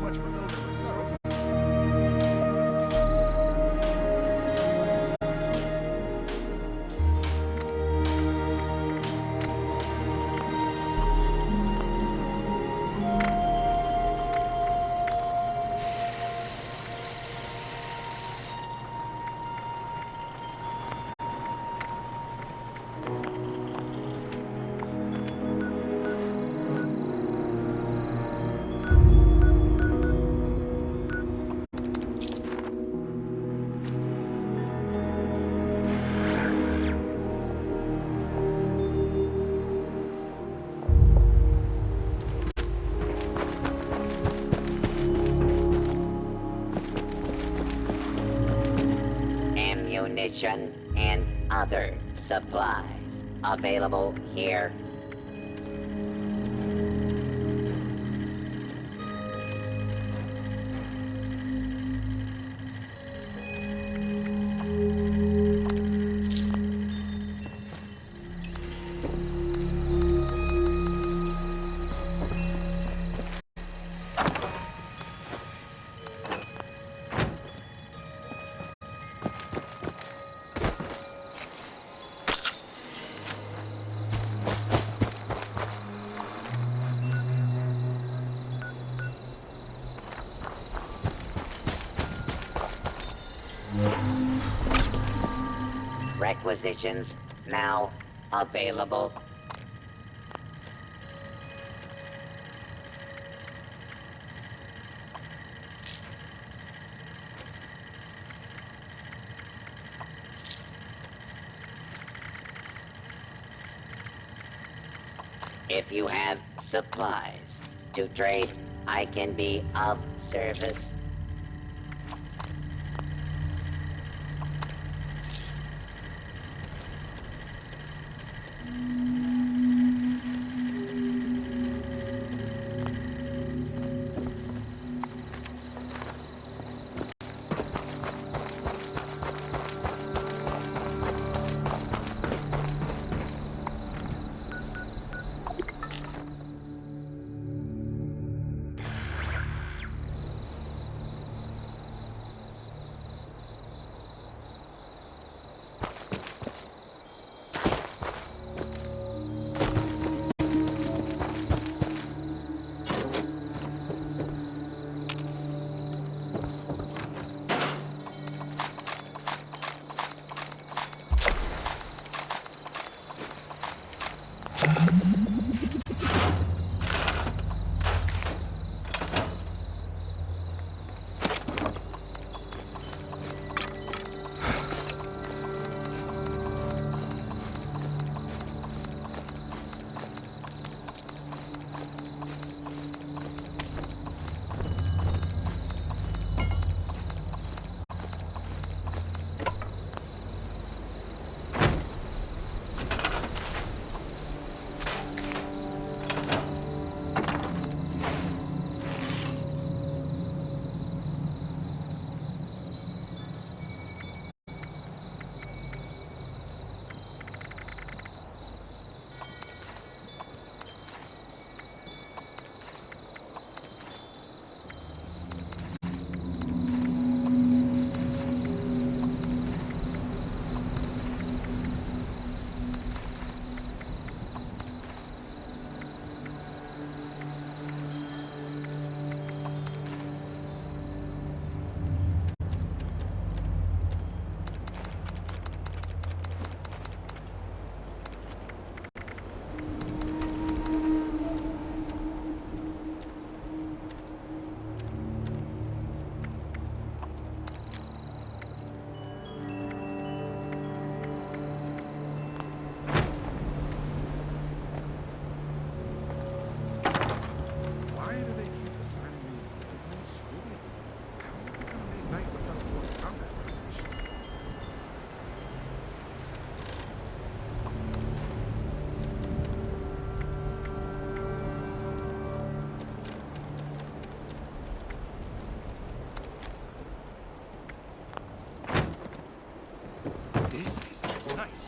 was much of a builder myself. Ammunition and other supplies available here. Requisitions now available. If you have supplies to trade, I can be of service.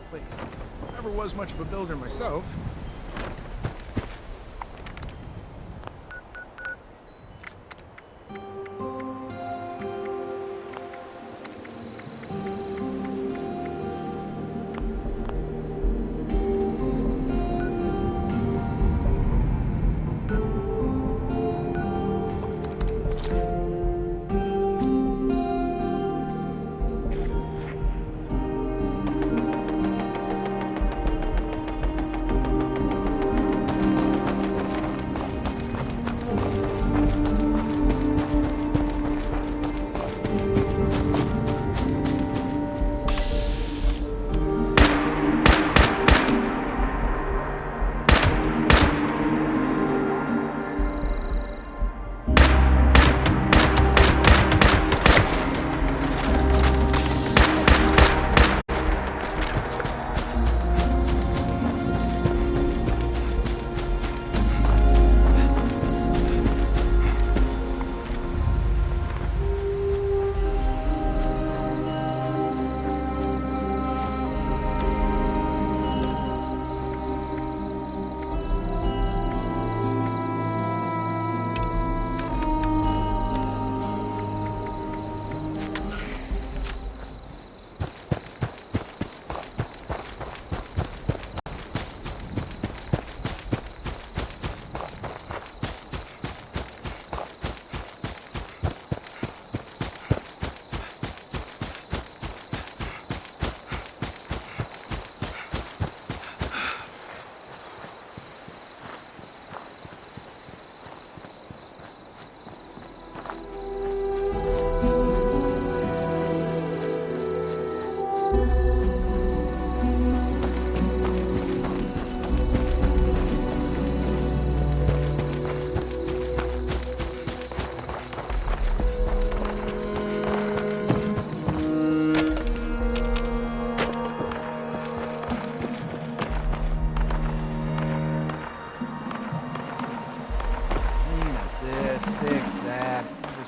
Place. Never was much of a builder myself.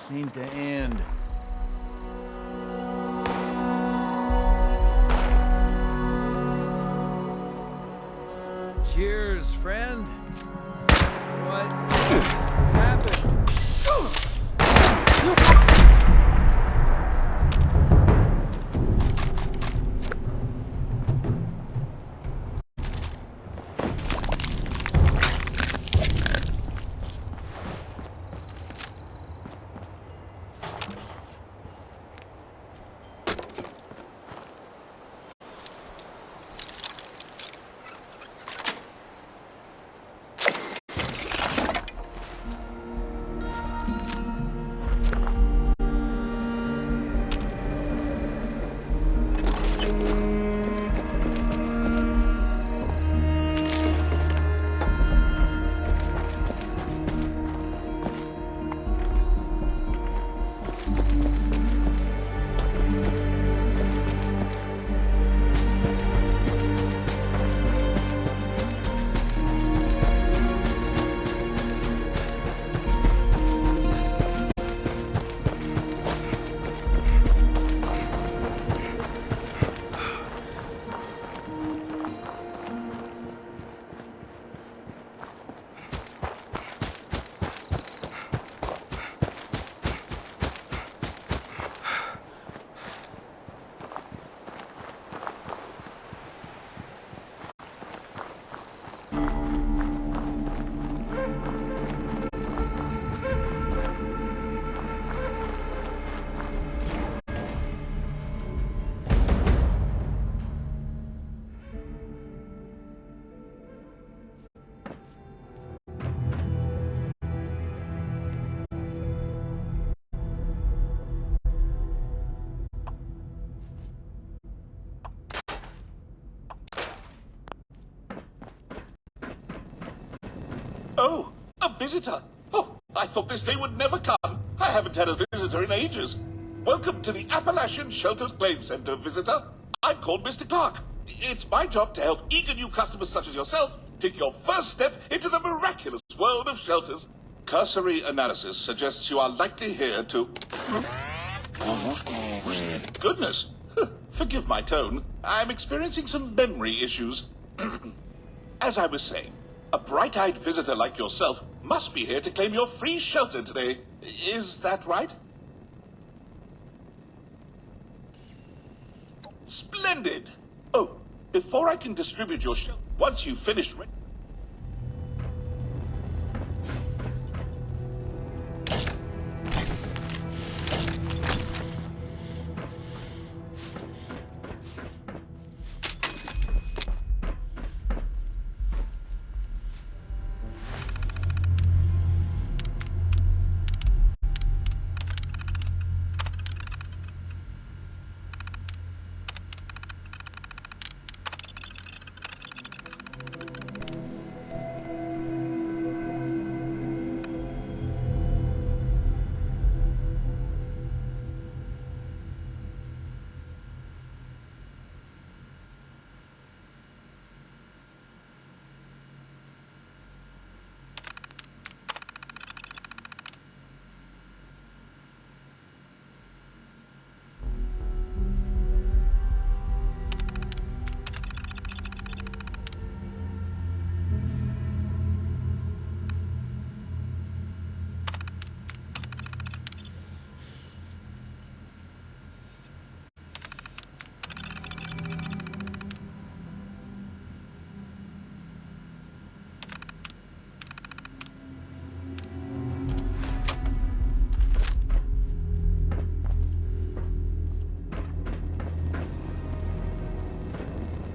seem to end. Cheers, friend. What happened? Oh, a visitor. Oh, I thought this day would never come. I haven't had a visitor in ages. Welcome to the Appalachian Shelters Claim Center, visitor. I'm called Mr. Clark. It's my job to help eager new customers such as yourself take your first step into the miraculous world of shelters. Cursory analysis suggests you are likely here to... Goodness. Forgive my tone. I'm experiencing some memory issues. As I was saying, a bright-eyed visitor like yourself must be here to claim your free shelter today. Is that right? Splendid! Oh, before I can distribute your shelter, once you've finished...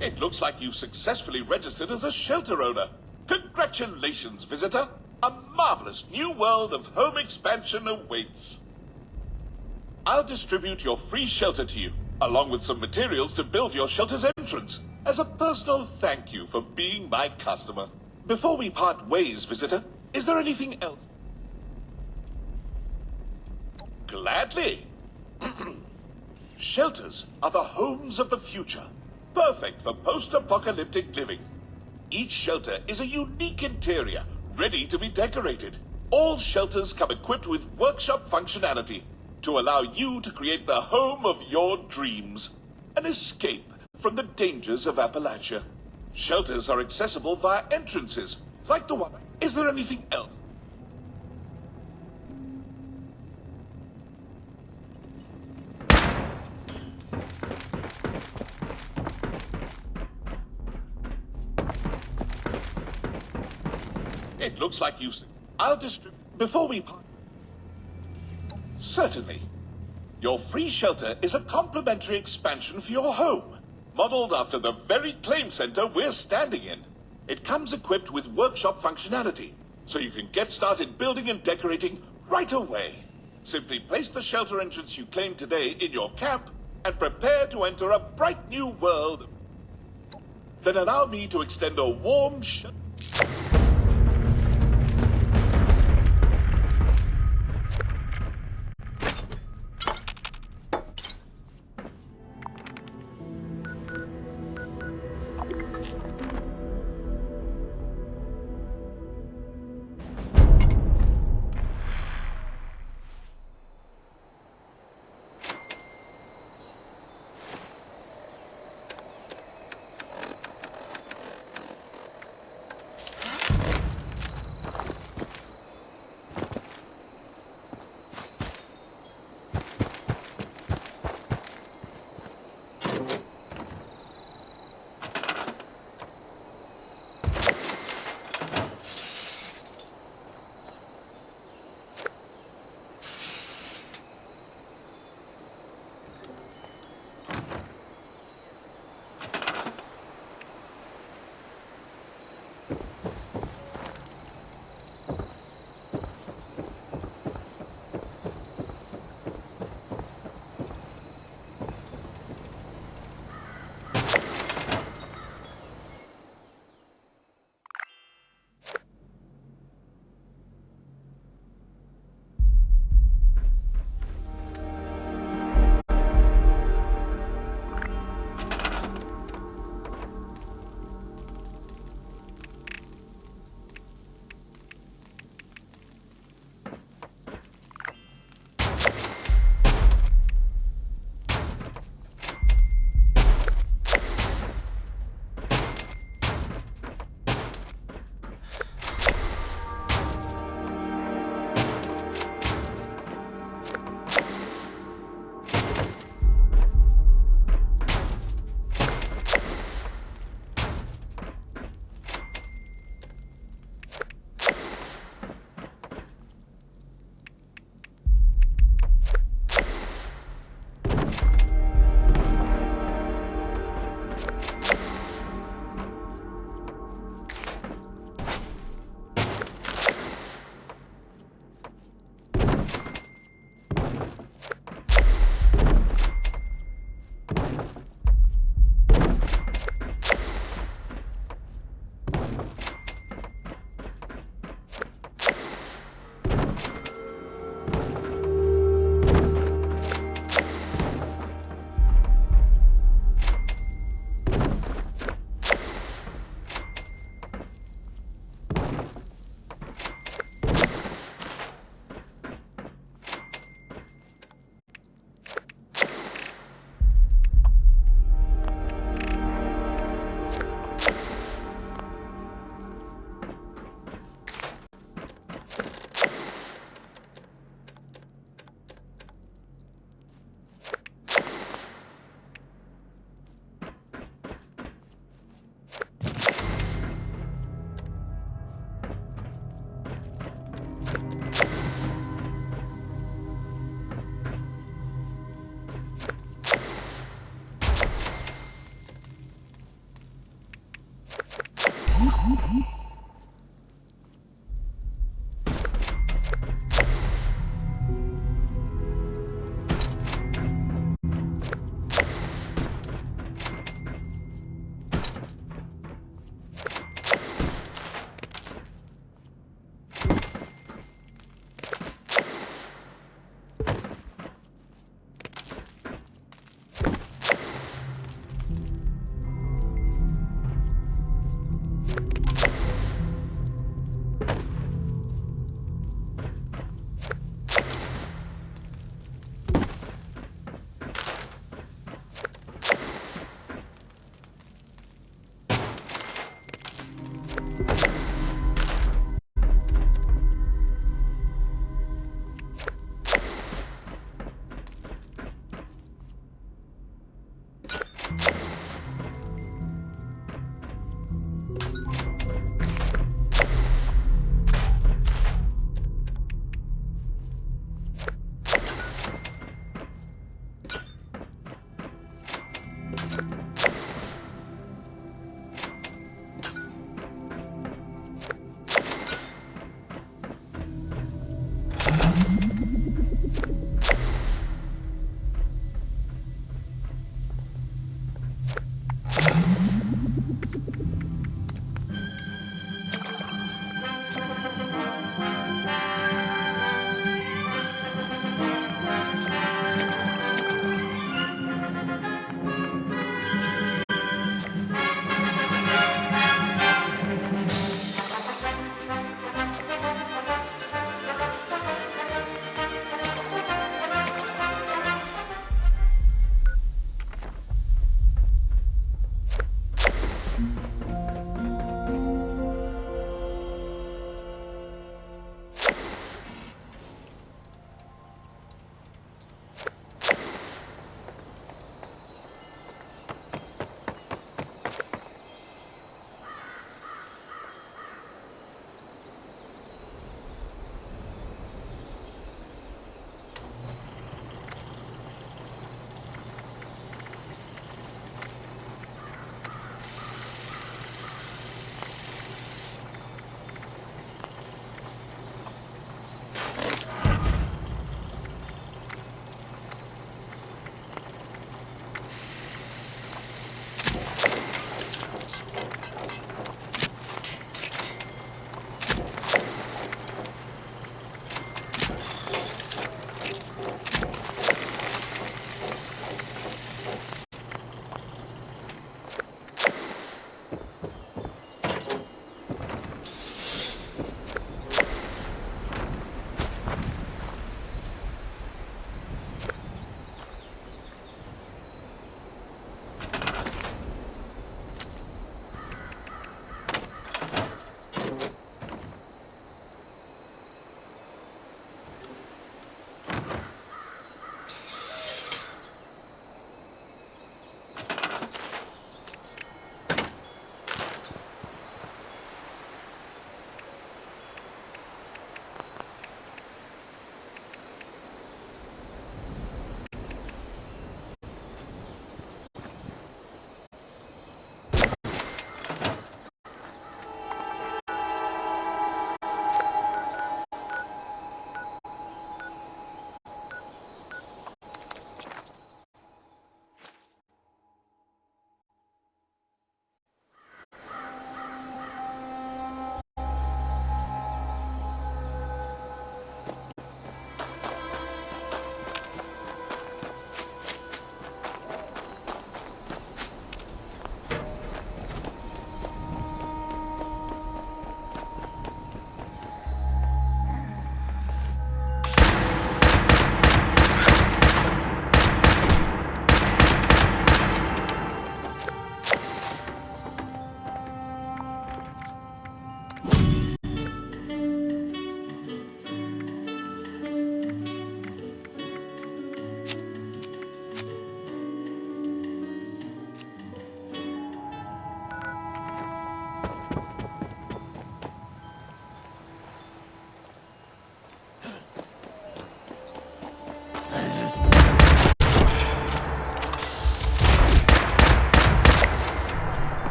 It looks like you've successfully registered as a shelter owner. Congratulations, visitor. A marvelous new world of home expansion awaits. I'll distribute your free shelter to you, along with some materials to build your shelter's entrance, as a personal thank you for being my customer. Before we part ways, visitor, is there anything else? Gladly. Shelters are the homes of the future, perfect for post-apocalyptic living. Each shelter is a unique interior, ready to be decorated. All shelters come equipped with workshop functionality to allow you to create the home of your dreams, an escape from the dangers of Appalachia. Shelters are accessible via entrances, like the one. Is there anything else? It looks like you've... I'll distribute... Before we part... Certainly. Your free shelter is a complimentary expansion for your home, modeled after the very claim center we're standing in. It comes equipped with workshop functionality, so you can get started building and decorating right away. Simply place the shelter entrance you claimed today in your camp and prepare to enter a bright new world. Then allow me to extend a warm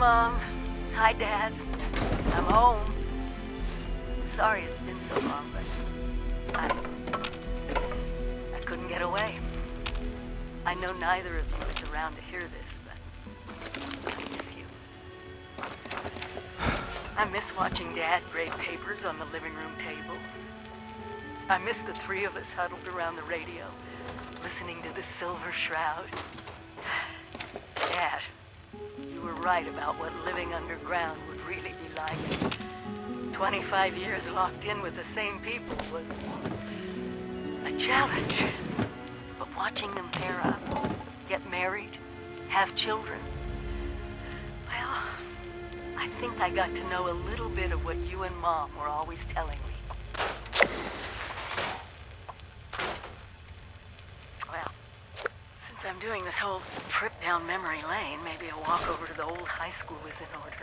Mom. Hi, Dad. I'm home. Sorry it's been so long, but I couldn't get away. I know neither of you is around to hear this, but I miss you. I miss watching Dad grade papers on the living room table. I miss the three of us huddled around the radio, listening to the Silver Shroud. Dad, you were right about what living underground would really be like. 25 years locked in with the same people was a challenge. But watching them pair up, get married, have children, well, I think I got to know a little bit of what you and Mom were always telling me. Well, since I'm doing this whole trip down memory lane, maybe a walk over to the old high school is in order.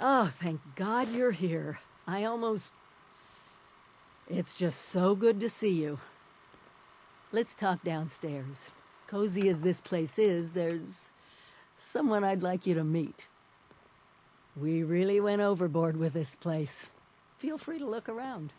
Oh, thank God you're here. It's just so good to see you. Let's talk downstairs. Cozy as this place is, there's someone I'd like you to meet. We really went overboard with this place. Feel free to look around.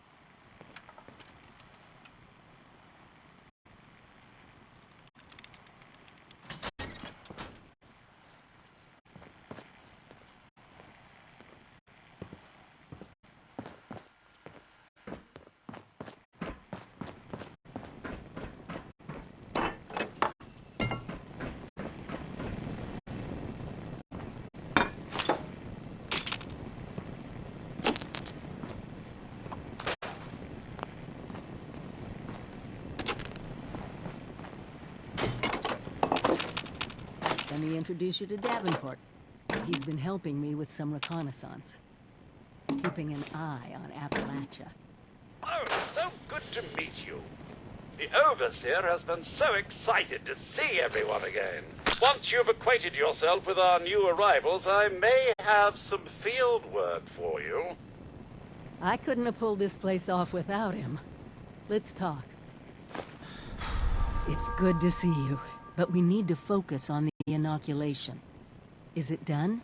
Let me introduce you to Davenport. He's been helping me with some reconnaissance. Keeping an eye on Appalachia. Oh, it's so good to meet you. The Overseer has been so excited to see everyone again. Once you've acquainted yourself with our new arrivals, I may have some field work for you. I couldn't have pulled this place off without him. Let's talk. It's good to see you, but we need to focus on the inoculation. Is it done?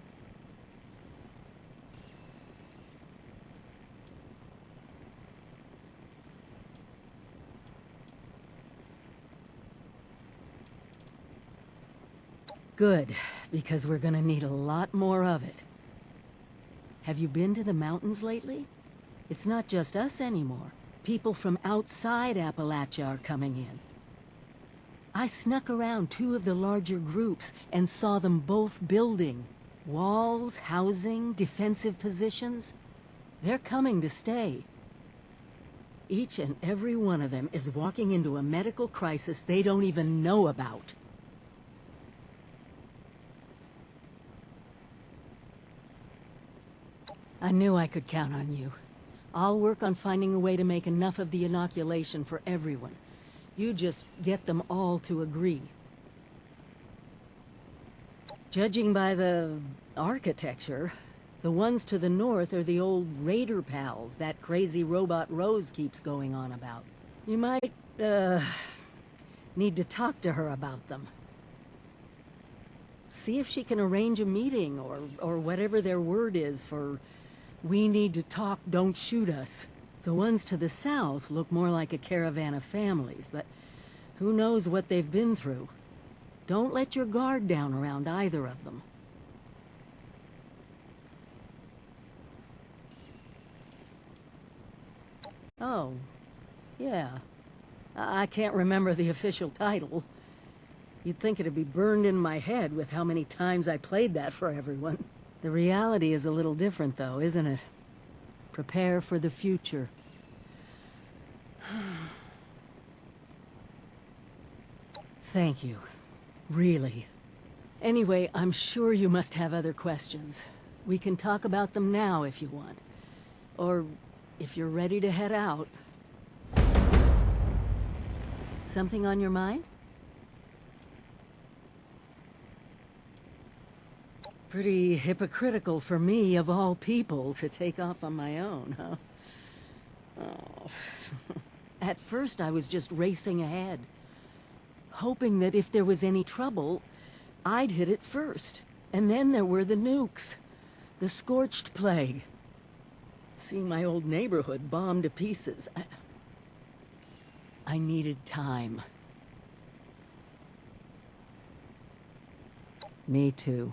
Good, because we're gonna need a lot more of it. Have you been to the mountains lately? It's not just us anymore. People from outside Appalachia are coming in. I snuck around two of the larger groups and saw them both building. Walls, housing, defensive positions. They're coming to stay. Each and every one of them is walking into a medical crisis they don't even know about. I knew I could count on you. I'll work on finding a way to make enough of the inoculation for everyone. You just get them all to agree. Judging by the architecture, the ones to the north are the old Raider pals that crazy robot Rose keeps going on about. You might, need to talk to her about them. See if she can arrange a meeting, or whatever their word is for, "We need to talk, don't shoot us." The ones to the south look more like a caravan of families, but who knows what they've been through. Don't let your guard down around either of them. Oh, yeah. I can't remember the official title. You'd think it'd be burned in my head with how many times I played that for everyone. The reality is a little different, though, isn't it? Prepare for the future. Thank you. Really. Anyway, I'm sure you must have other questions. We can talk about them now if you want. Or if you're ready to head out. Something on your mind? Pretty hypocritical for me, of all people, to take off on my own, huh? Oh. At first, I was just racing ahead, hoping that if there was any trouble, I'd hit it first. And then there were the nukes, the scorched plague. Seeing my old neighborhood bombed to pieces, I needed time. Me too.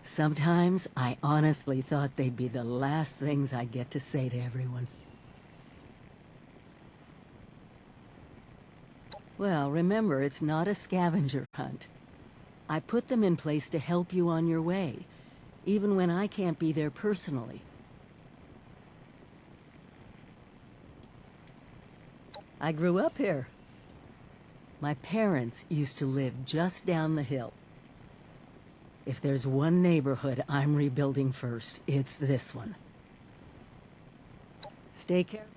Sometimes I honestly thought they'd be the last things I'd get to say to everyone. Well, remember, it's not a scavenger hunt. I put them in place to help you on your way, even when I can't be there personally. I grew up here. My parents used to live just down the hill. If there's one neighborhood I'm rebuilding first, it's this one. Stay careful.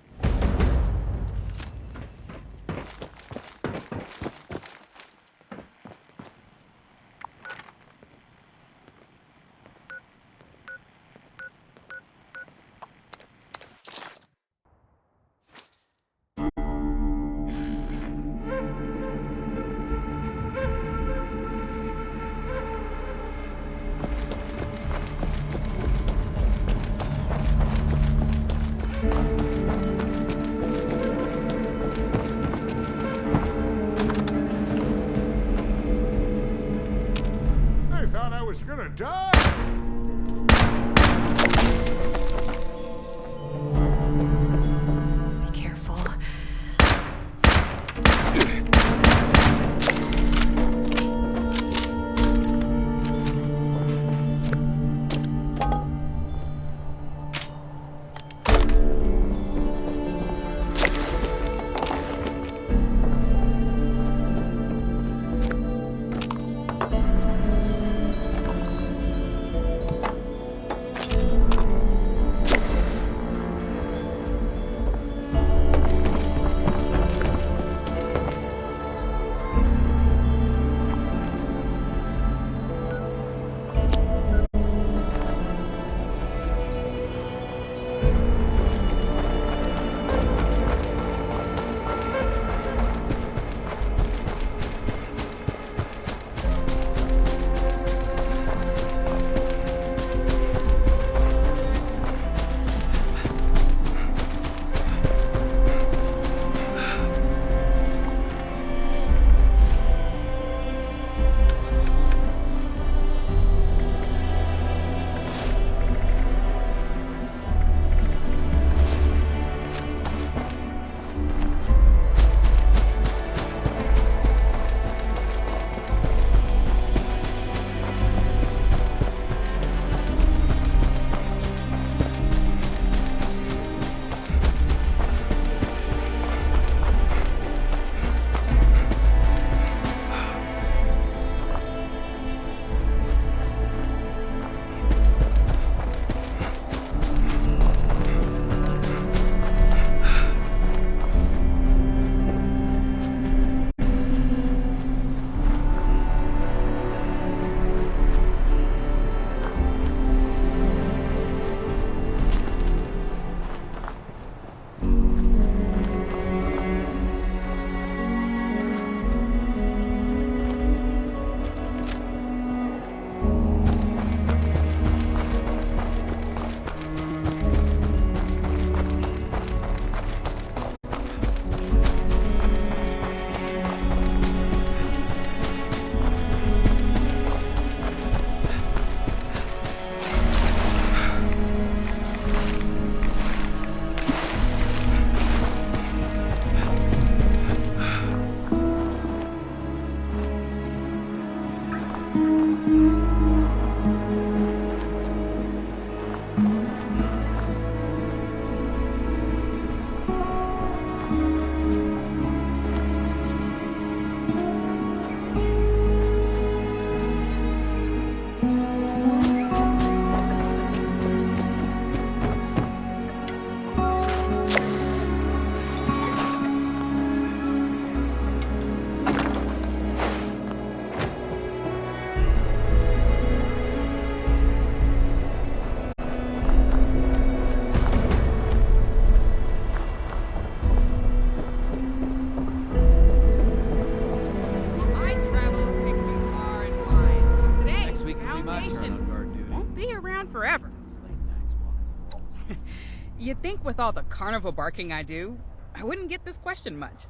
You'd think with all the carnival barking I do, I wouldn't get this question much.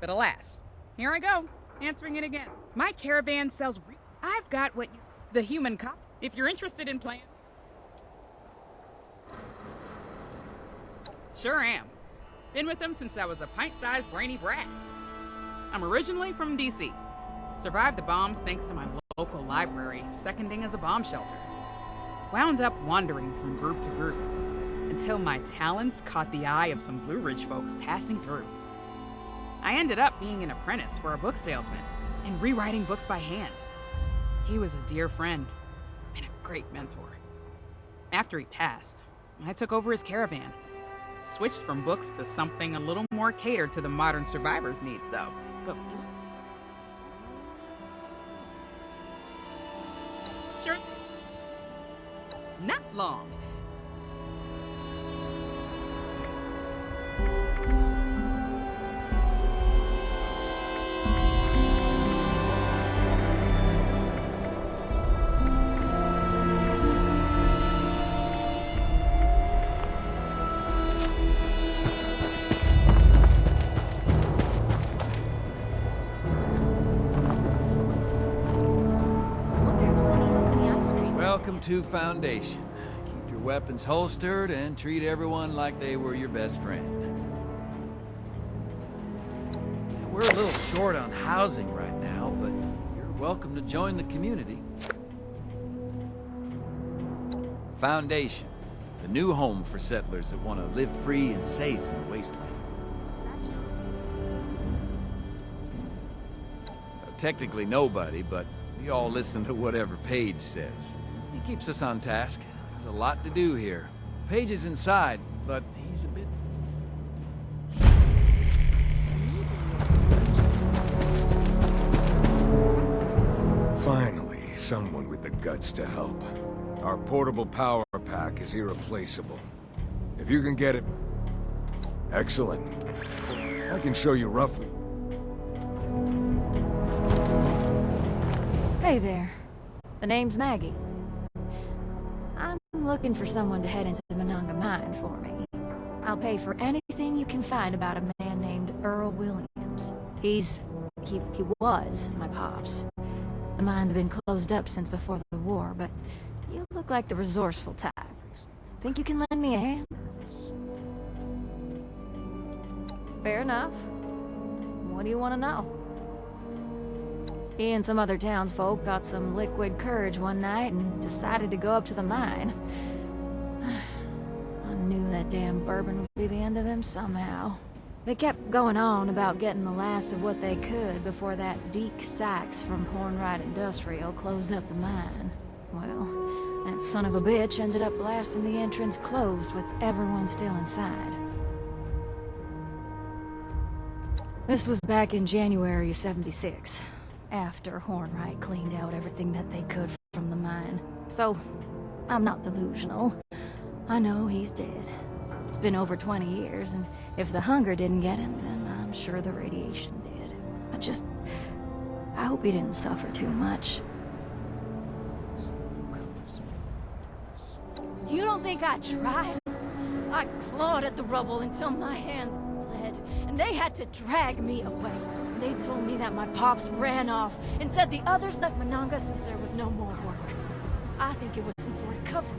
But alas, here I go, answering it again. My caravan sells I've got what you... the human cop. If you're interested in playing... Sure am. Been with them since I was a pint-sized brainy brat. I'm originally from D.C. Survived the bombs thanks to my local library, seconding as a bomb shelter. Wound up wandering from group to group, until my talents caught the eye of some Blue Ridge folks passing through. I ended up being an apprentice for a book salesman and rewriting books by hand. He was a dear friend and a great mentor. After he passed, I took over his caravan. Switched from books to something a little more catered to the modern survivor's needs, though. But sure, not long. Welcome to Foundation. Keep your weapons holstered and treat everyone like they were your best friend. We're a little short on housing right now, but you're welcome to join the community. Foundation, the new home for settlers that want to live free and safe in the wasteland. Technically nobody, but we all listen to whatever Paige says. He keeps us on task. There's a lot to do here. Paige is inside, but he's a bit... Finally, someone with the guts to help. Our portable power pack is irreplaceable. If you can get it... Excellent. I can show you roughly. Hey there. The name's Maggie. I'm looking for someone to head into the Monongah Mine for me. I'll pay for anything you can find about a man named Earl Williams. He was my pops. The mine's been closed up since before the war, but you look like the resourceful type. Think you can lend me a hand? Fair enough. What do you want to know? He and some other townsfolk got some liquid courage one night and decided to go up to the mine. I knew that damn bourbon would be the end of him somehow. They kept going on about getting the last of what they could before that Deke Sykes from Hornwright Industrial closed up the mine. Well, that son of a bitch ended up blasting the entrance closed with everyone still inside. This was back in January of '76. After Hornwright cleaned out everything that they could from the mine. So, I'm not delusional. I know he's dead. It's been over 20 years, and if the hunger didn't get him, then I'm sure the radiation did. I hope he didn't suffer too much. You don't think I tried? I clawed at the rubble until my hands bled, and they had to drag me away. They told me that my pops ran off and said the others left Monongah since there was no more work. I think it was some sort of cover.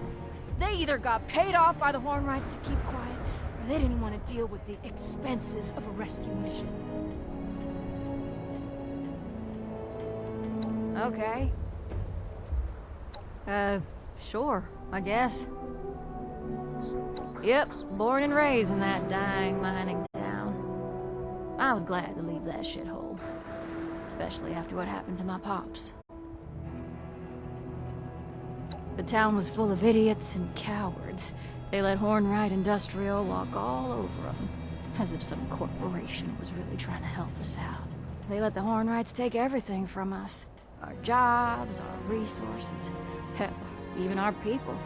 They either got paid off by the Hornwrights to keep quiet, or they didn't want to deal with the expenses of a rescue mission. Okay. Sure, I guess. Yep, born and raised in that dying mining town. I was glad to leave that shithole. Especially after what happened to my pops. The town was full of idiots and cowards. They let Hornwright Industrial walk all over them. As if some corporation was really trying to help us out. They let the Hornwrights take everything from us. Our jobs, our resources, hell, even our people.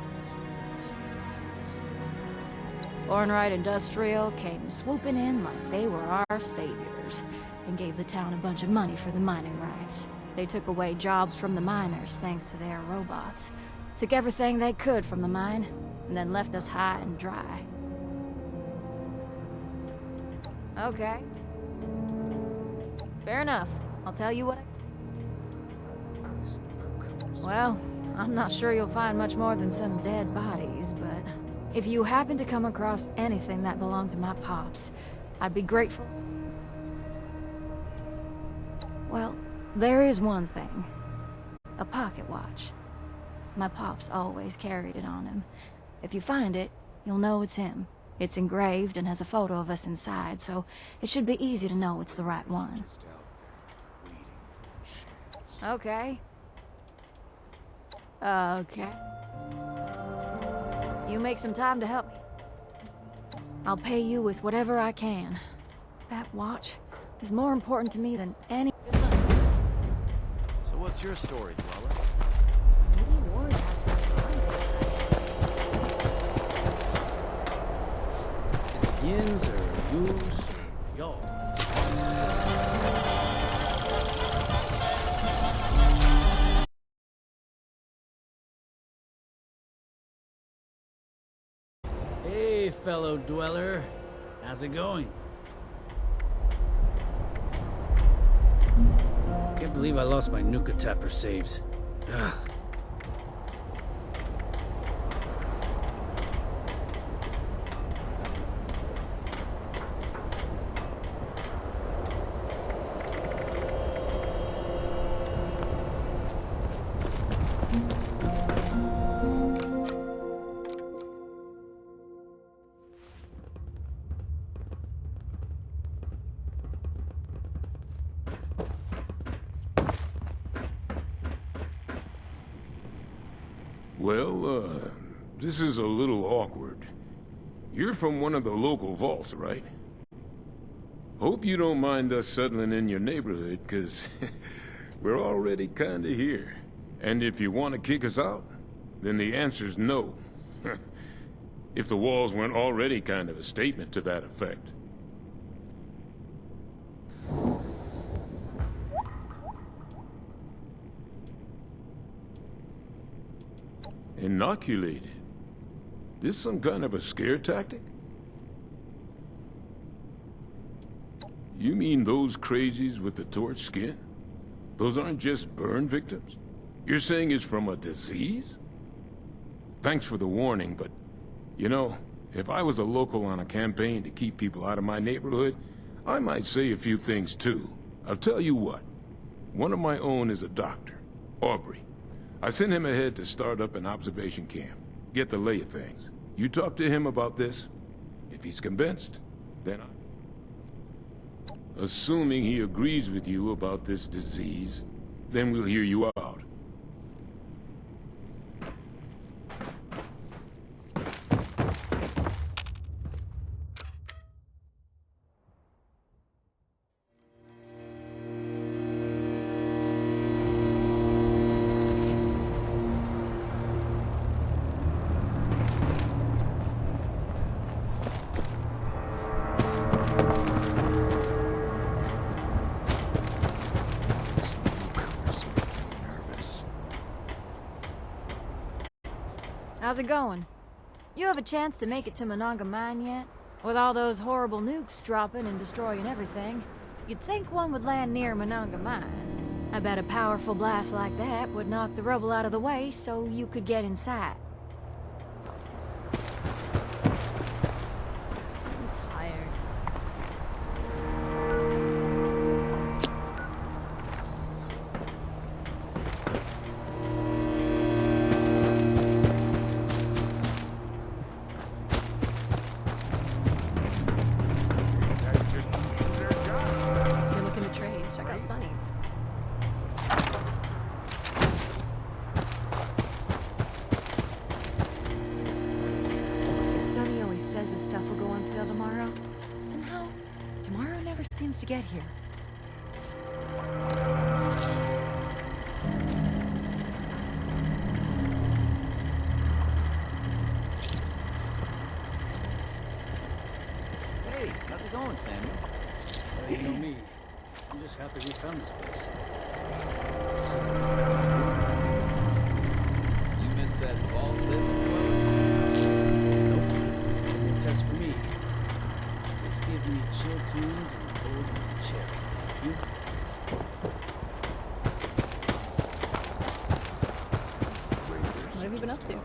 Hornwright Industrial came swooping in like they were our saviors, and gave the town a bunch of money for the mining rights. They took away jobs from the miners thanks to their robots. Took everything they could from the mine, and then left us high and dry. Okay. Fair enough. I'll tell you what Well, I'm not sure you'll find much more than some dead bodies, but if you happen to come across anything that belonged to my pops, I'd be grateful. Well, there is one thing. A pocket watch. My pops always carried it on him. If you find it, you'll know it's him. It's engraved and has a photo of us inside, so it should be easy to know it's the right one. Okay. Okay. You make some time to help me. I'll pay you with whatever I can. That watch is more important to me than any... So what's your story, Dweller? Maybe Ward has one Is it yins or yous or y'all? Hey, fellow dweller. How's it going? Can't believe I lost my Nuka Tapper saves. Ugh. Well, this is a little awkward. You're from one of the local vaults, right? Hope you don't mind us settling in your neighborhood, 'cause we're already kinda here. And if you want to kick us out, then the answer's no. If the walls weren't already kind of a statement to that effect. Inoculated? This some kind of a scare tactic? You mean those crazies with the torch skin? Those aren't just burn victims? You're saying it's from a disease? Thanks for the warning, but, you know, if I was a local on a campaign to keep people out of my neighborhood, I might say a few things too. I'll tell you what. One of my own is a doctor, Aubrey. I sent him ahead to start up an observation camp, get the lay of things. You talk to him about this. If he's convinced, then assuming he agrees with you about this disease, then we'll hear you out. How's it going? You have a chance to make it to Monongah Mine yet? With all those horrible nukes dropping and destroying everything, you'd think one would land near Monongah Mine. I bet a powerful blast like that would knock the rubble out of the way so you could get inside. I'm tired. If you're looking to trade, check out Sonny's. Sonny always says his stuff will go on sale tomorrow. Somehow, tomorrow never seems to get here. Hey, how's it going, Samuel? You know me. I'm just happy we found this place. You missed that vault living? Nope. No test for me. Just give me chill tunes and an old cherry, thank you. What have you been up to?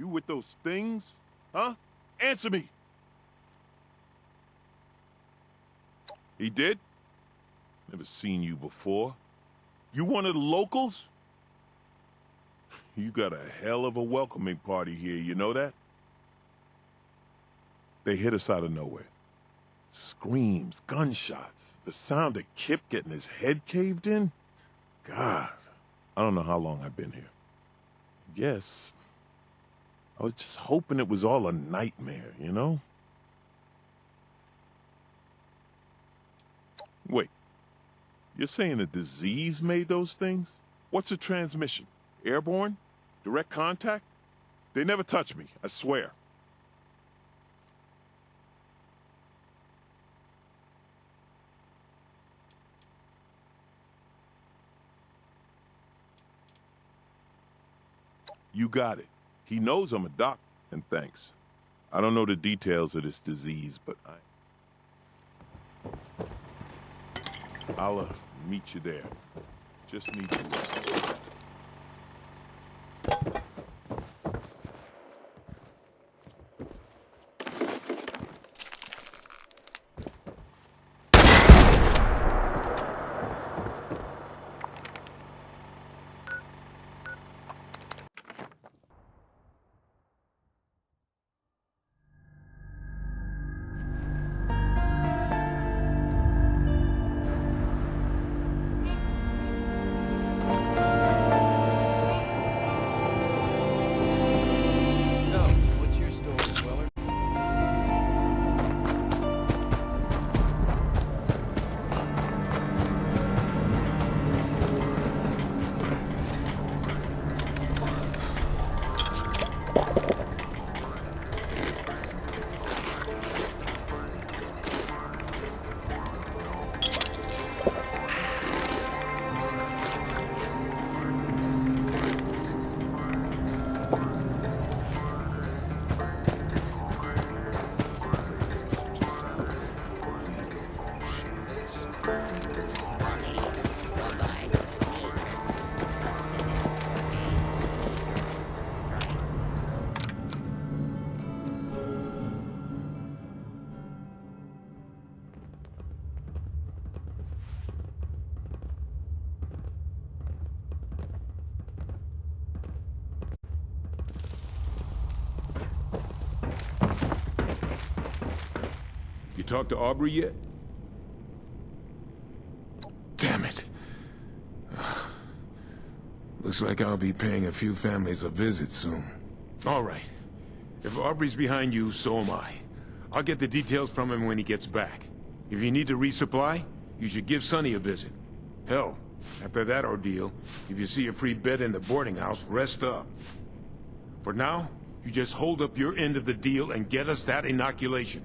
You with those things? Huh? Answer me! He did? Never seen you before. You one of the locals? You got a hell of a welcoming party here, you know that? They hit us out of nowhere. Screams, gunshots, the sound of Kip getting his head caved in. God, I don't know how long I've been here. I guess I was just hoping it was all a nightmare, you know? Wait, you're saying a disease made those things? What's a transmission? Airborne? Direct contact? They never touch me, I swear. You got it. He knows I'm a doc, and thanks. I don't know the details of this disease, but I'll meet you there. Just need to... You talked to Aubrey yet? Damn it. Looks like I'll be paying a few families a visit soon. All right. If Aubrey's behind you, so am I. I'll get the details from him when he gets back. If you need to resupply, you should give Sonny a visit. Hell, after that ordeal, if you see a free bed in the boarding house, rest up. For now, you just hold up your end of the deal and get us that inoculation.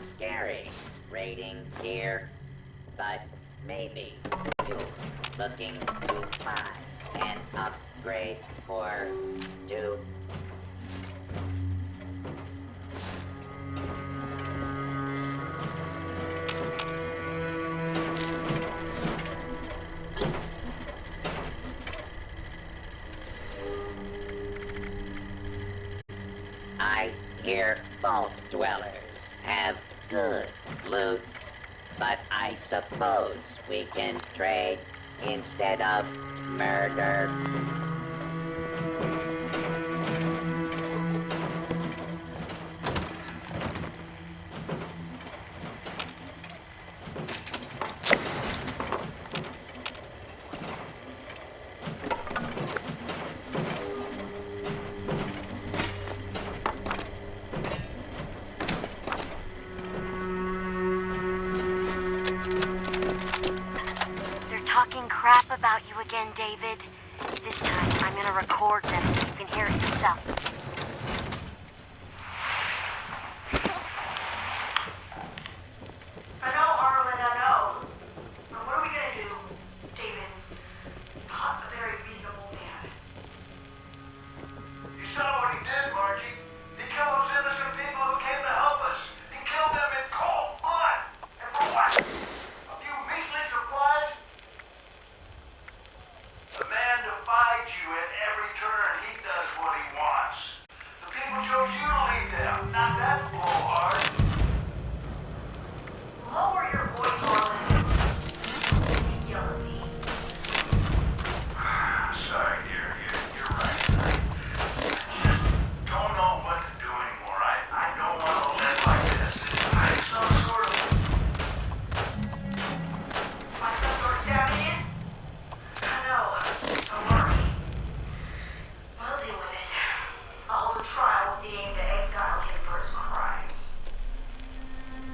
scary. Rating here, but maybe you looking to buy an upgrade for 2. I hear vault dwellers have good loot, but I suppose we can trade instead of murder. Talking crap about you again, David. This time, I'm gonna record them so you can hear it yourself. I know, Harlan, I know. But what are we gonna do? David's not a very reasonable man. You saw what he did, Margie. He killed those innocent people who came to help us. He killed them in cold blood. And for what? A few measly supplies? The man divides you at every turn. He does what he wants. The people chose you to lead them, not that blowhard. Lower your voice, Harlan. You yell at me. Sorry, dear. You're right. I don't know what to do anymore. I don't want to live like this. I'm some sort of... My some sort of stabbing is? I know. Don't worry. We'll deal with it. I'll hold a trial with the aim to exile him for his crimes.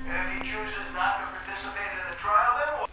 And if he chooses not to participate in the trial, then what?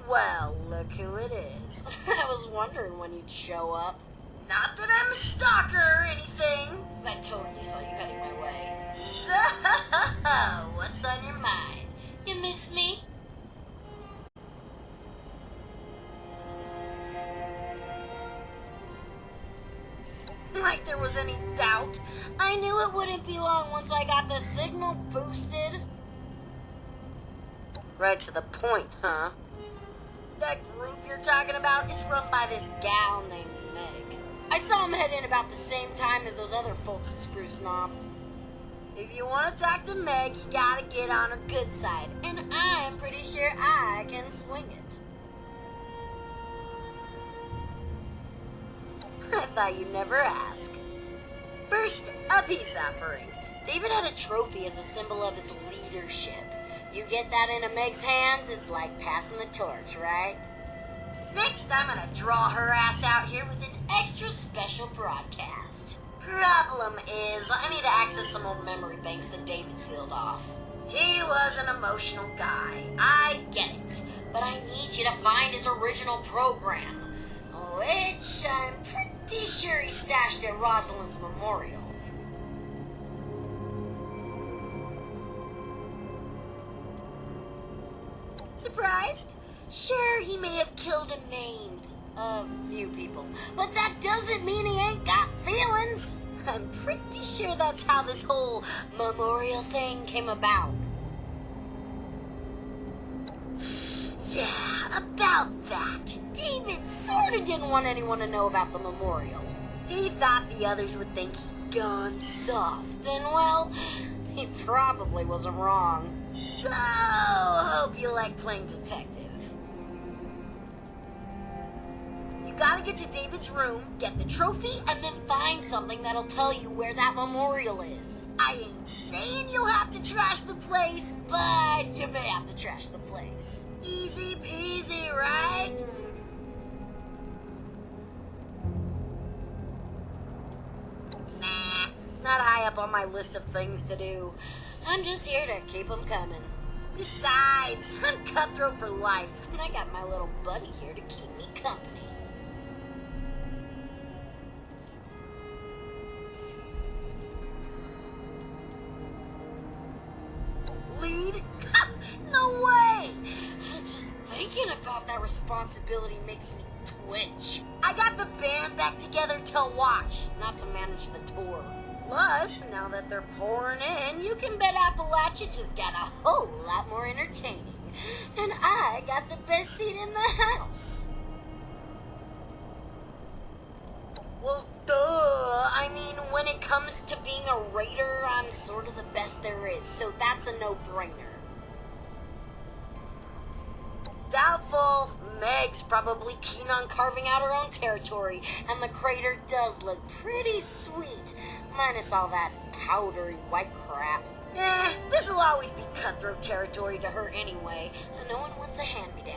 Well, look who it is. I was wondering when you'd show up. Not that I'm a stalker or anything. I totally saw you heading my way. So, what's on your mind? You miss me? Like there was any doubt. I knew it wouldn't be long once I got the signal boosted. Right to the point, huh? That group you're talking about is run by this gal named Meg. I saw him head in about the same time as those other folks at Spruce Knob. If you want to talk to Meg, you gotta get on her good side, and I'm pretty sure I can swing it. I thought you'd never ask. First, a peace offering. David had a trophy as a symbol of his leadership. You get that into Meg's hands, it's like passing the torch, right? Next, I'm gonna draw her ass out here with an extra special broadcast. Problem is, I need to access some old memory banks that David sealed off. He was an emotional guy. I get it. But I need you to find his original program, which I'm pretty sure he stashed at Rosalind's memorial. Surprised? Sure, he may have killed and maimed a few people, but that doesn't mean he ain't got feelings. I'm pretty sure that's how this whole memorial thing came about. Yeah, about that. David sorta didn't want anyone to know about the memorial. He thought the others would think he'd gone soft, and well, he probably wasn't wrong. So, hope you like playing detective. You gotta get to David's room, get the trophy, and then find something that'll tell you where that memorial is. I ain't saying you'll have to trash the place, but you may have to trash the place. Easy peasy, right? Nah, not high up on my list of things to do. I'm just here to keep them coming. Besides, I'm cutthroat for life, and I got my little buddy here to keep me company. Lead? No way! Just thinking about that responsibility makes me twitch. I got the band back together to watch, not to manage the tour. Plus, now that they're pouring in, you can bet Appalachia just got a whole lot more entertaining. And I got the best seat in the house. Well, duh. I mean, when it comes to being a raider, I'm sort of the best there is, so that's a no-brainer. Doubtful. Meg's probably keen on carving out her own territory, and the crater does look pretty sweet, minus all that powdery white crap. This'll always be cutthroat territory to her anyway, and no one wants a hand-me-down.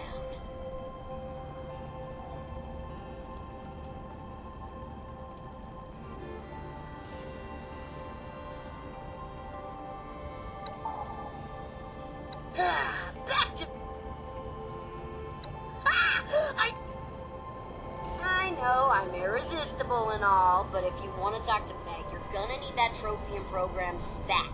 Back to... I know, I'm irresistible and all, but if you want to talk to Meg, you're gonna need that trophy and program stacked.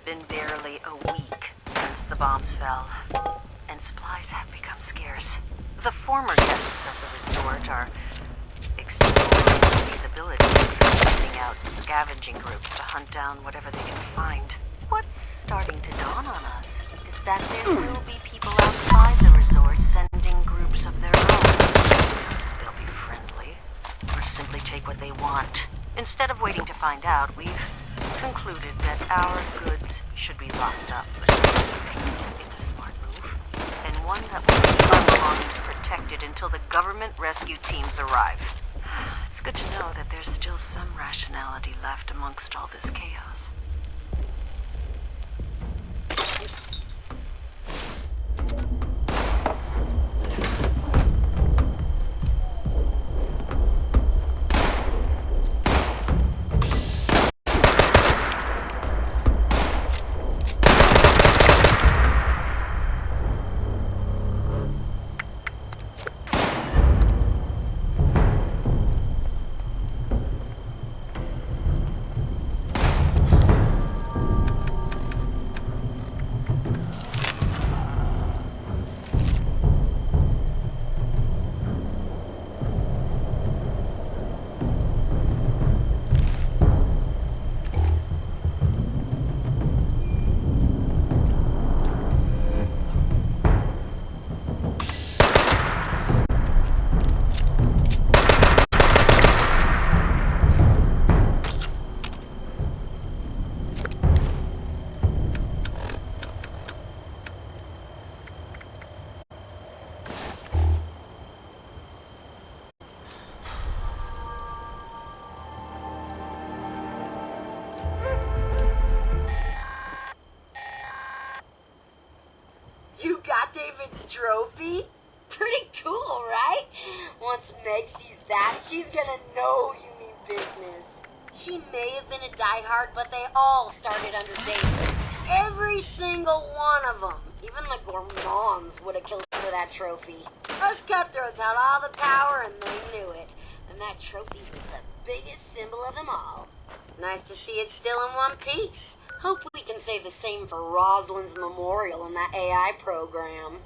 been barely a week since the bombs fell, and supplies have become scarce. The former guests of the resort are exploring the feasibility of sending out scavenging groups to hunt down whatever they can find. What's starting to dawn on us is that there will be people outside the resort sending groups of their own. They'll be friendly, or simply take what they want. Instead of waiting to find out, we've concluded that our goods should be locked up. It's a smart move, and one that will keep our belongings protected until the government rescue teams arrive. It's good to know that there's still some rationality left amongst all this chaos. You got David's trophy? Pretty cool, right? Once Meg sees that, she's gonna know you mean business. She may have been a diehard, but they all started under David. Every single one of them. Even the gourmands would have killed for that trophy. Us cutthroats had all the power and they knew it. And that trophy was the biggest symbol of them all. Nice to see it still in one piece. Hope we can say the same for Rosalind's memorial in that AI program.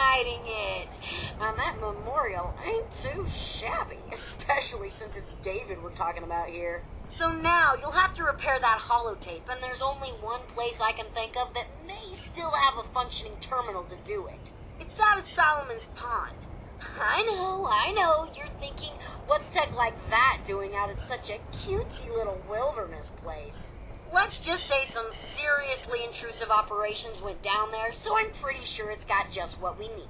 hiding it. And that memorial ain't too shabby, especially since it's David we're talking about here. So now you'll have to repair that holotape, and there's only one place I can think of that may still have a functioning terminal to do it. It's out at Solomon's Pond. I know, you're thinking, what's tech like that doing out at such a cutesy little wilderness place? Let's just say some seriously intrusive operations went down there, so I'm pretty sure it's got just what we need.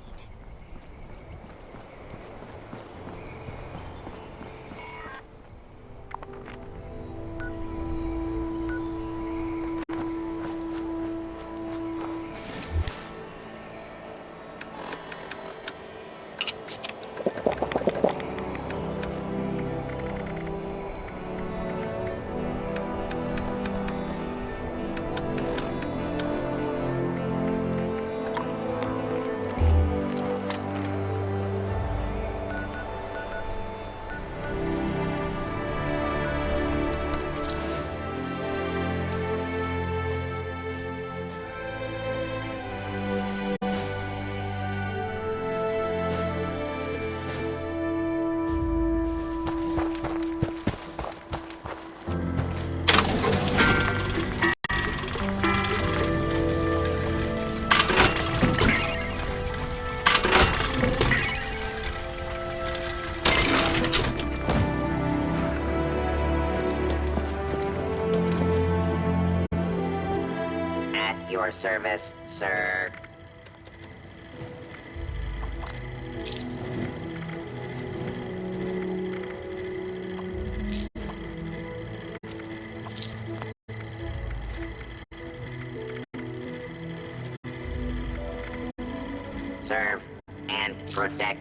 At your service, sir. Serve and protect.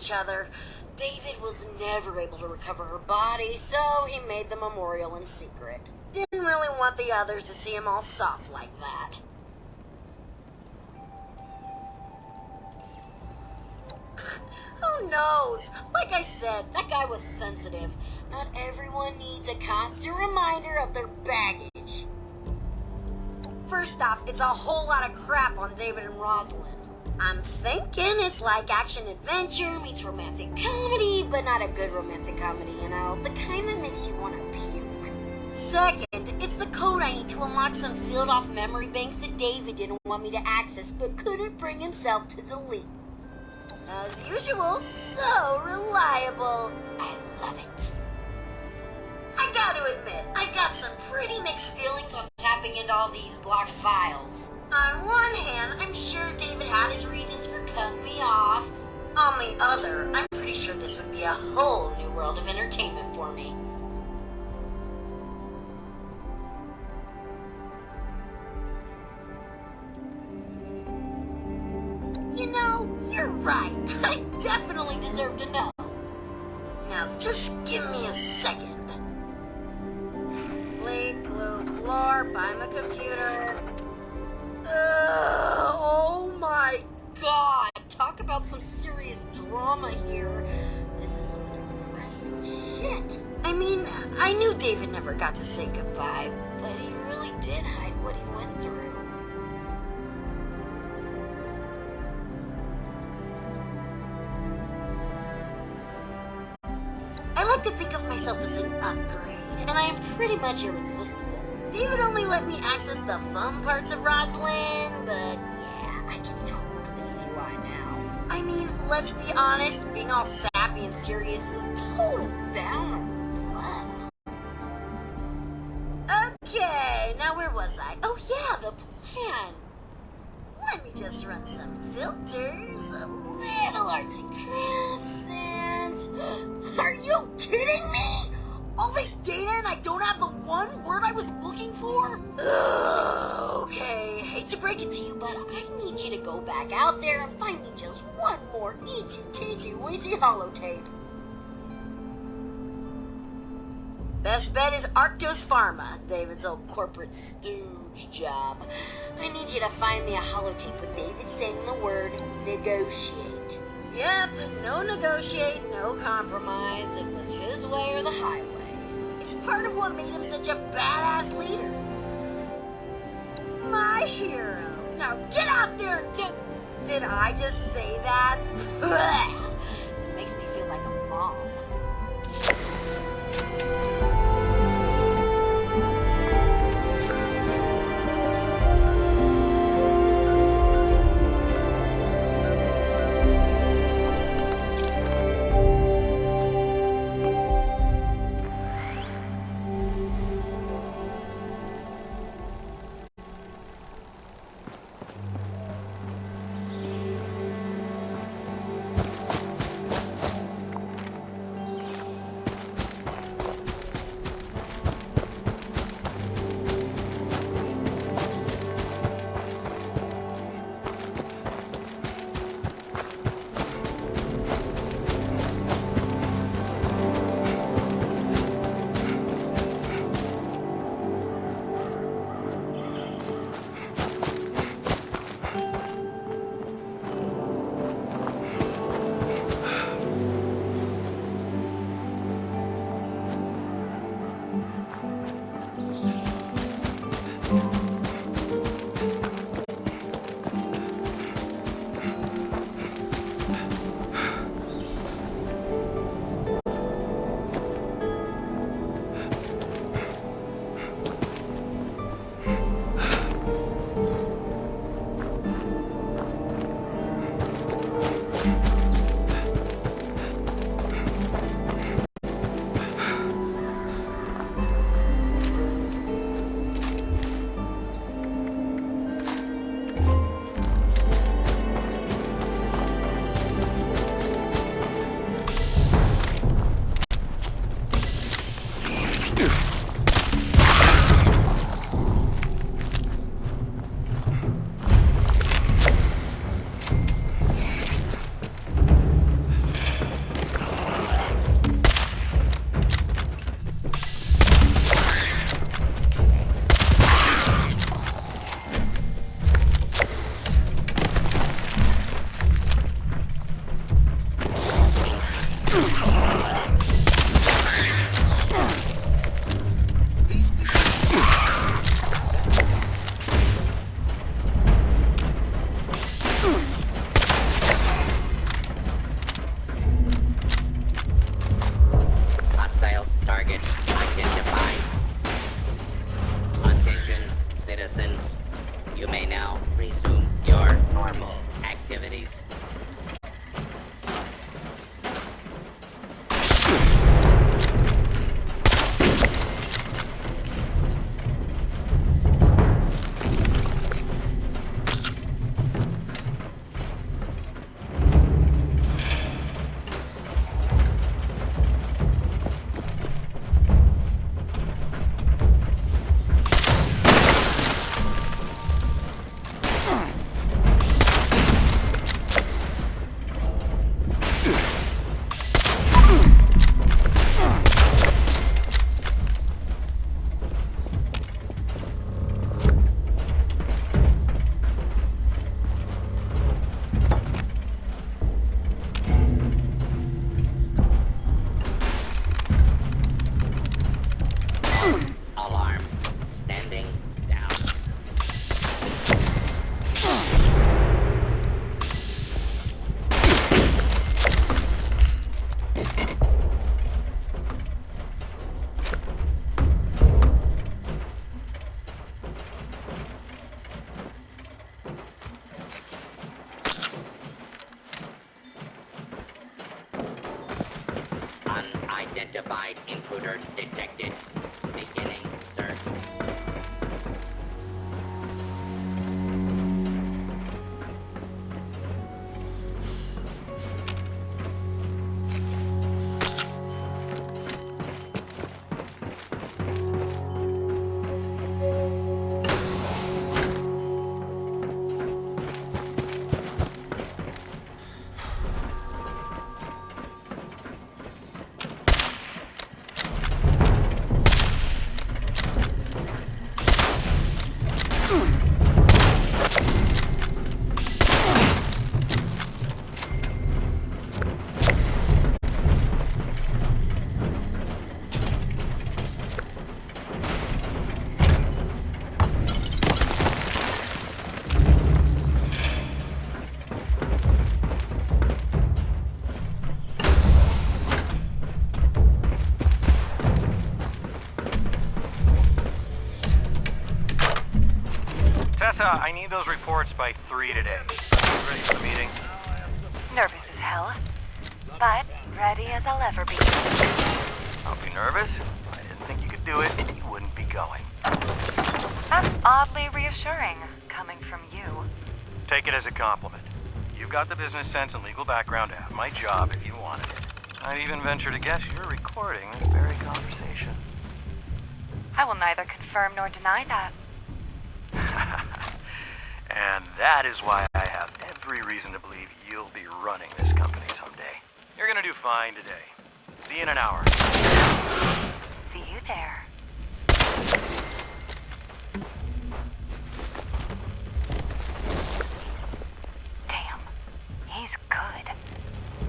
each other. David was never able to recover her body, so he made the memorial in secret. Didn't really want the others to see him all soft like that. Who knows? Like I said, that guy was sensitive. Not everyone needs a constant reminder of their baggage. First off, it's a whole lot of crap on David and Rosalind. I'm thinking it's like action-adventure meets romantic comedy, but not a good romantic comedy, you know? The kind that makes you want to puke. Second, it's the code I need to unlock some sealed-off memory banks that David didn't want me to access, but couldn't bring himself to delete. As usual, so reliable. I love it. I gotta admit, I got some pretty mixed feelings on tapping into all these blocked files. On one hand, I'm sure David had his reasons for cutting me off. On the other, I'm pretty sure this would be a whole new world of entertainment for me. You know, you're right. I definitely deserve to know. Now, just give me a second. Bleep, bloop, blorp, I'm a computer. Oh my god! Talk about some serious drama here. This is some depressing shit. I mean, I knew David never got to say goodbye, but he really did hide what he went through. I like to think of myself as an upgrade, and I am pretty much irresistible. David only let me access the fun parts of Rosalind, but yeah, I can totally see why now. I mean, let's be honest, being all sappy and serious is a total downer. Okay, now where was I? Oh yeah, the plan. Let me just run some filters, a little arts and crafts, and... Are you kidding me? All this data and I don't have the one word I was looking for? Okay, hate to break it to you, but I need you to go back out there and find me just one more itsy-teensy-weensy holotape. Best bet is Arctos Pharma, David's old corporate stooge job. I need you to find me a holotape with David saying the word negotiate. Yep, no negotiate, no compromise. It was his way or the highway. It's part of what made him such a badass leader. My hero. Now get out there and do... Did I just say that? Makes me feel like a mom. You may now resume your normal activities. Alarm. Standing down. Unidentified intruder detected. Beginning search. Tessa, I need those reports by 3 today. Ready for the meeting? Nervous as hell, but ready as I'll ever be. Don't be nervous. If I didn't think you could do it, you wouldn't be going. That's oddly reassuring, coming from you. Take it as a compliment. You've got the business sense and legal background to have my job if you wanted it. I'd even venture to guess you're recording this very conversation. I will neither confirm nor deny that. And that is why I have every reason to believe you'll be running this company someday. You're gonna do fine today. See you in an hour. See you there. Damn. He's good.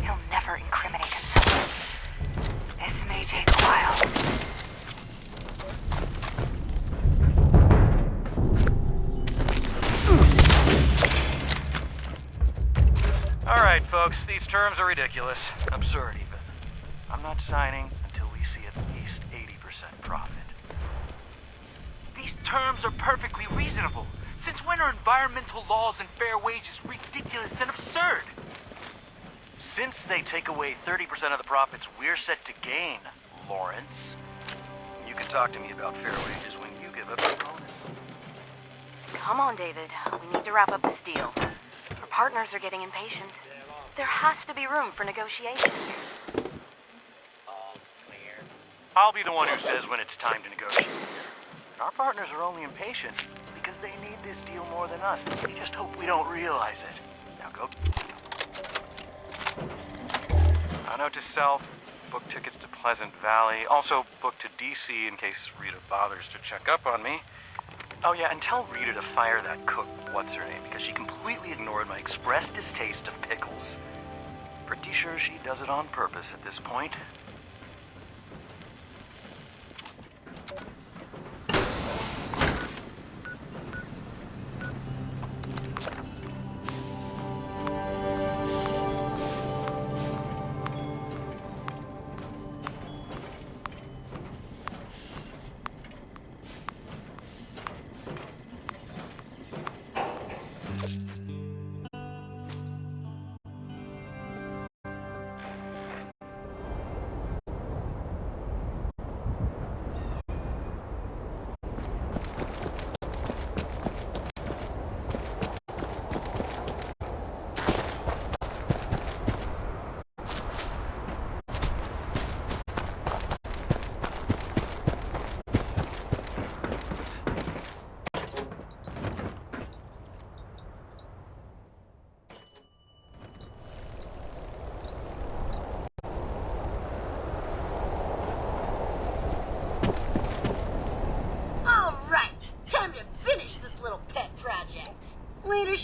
He'll never incriminate himself. This may take a while. Alright, folks, these terms are ridiculous. Absurd, even. I'm not signing until we see at least 80% profit. These terms are perfectly reasonable. Since when are environmental laws and fair wages ridiculous and absurd? Since they take away 30% of the profits we're set to gain, Lawrence, you can talk to me about fair wages when you give up your bonus. Come on, David. We need to wrap up this deal. Our partners are getting impatient. There has to be room for negotiation. All clear. I'll be the one who says when it's time to negotiate. And our partners are only impatient because they need this deal more than us. They just hope we don't realize it. Now go. A note to self, book tickets to Pleasant Valley. Also book to DC in case Rita bothers to check up on me. Oh yeah, and tell Rita to fire that cook, what's her name, because she completely ignored my expressed distaste of pickles. Pretty sure she does it on purpose at this point.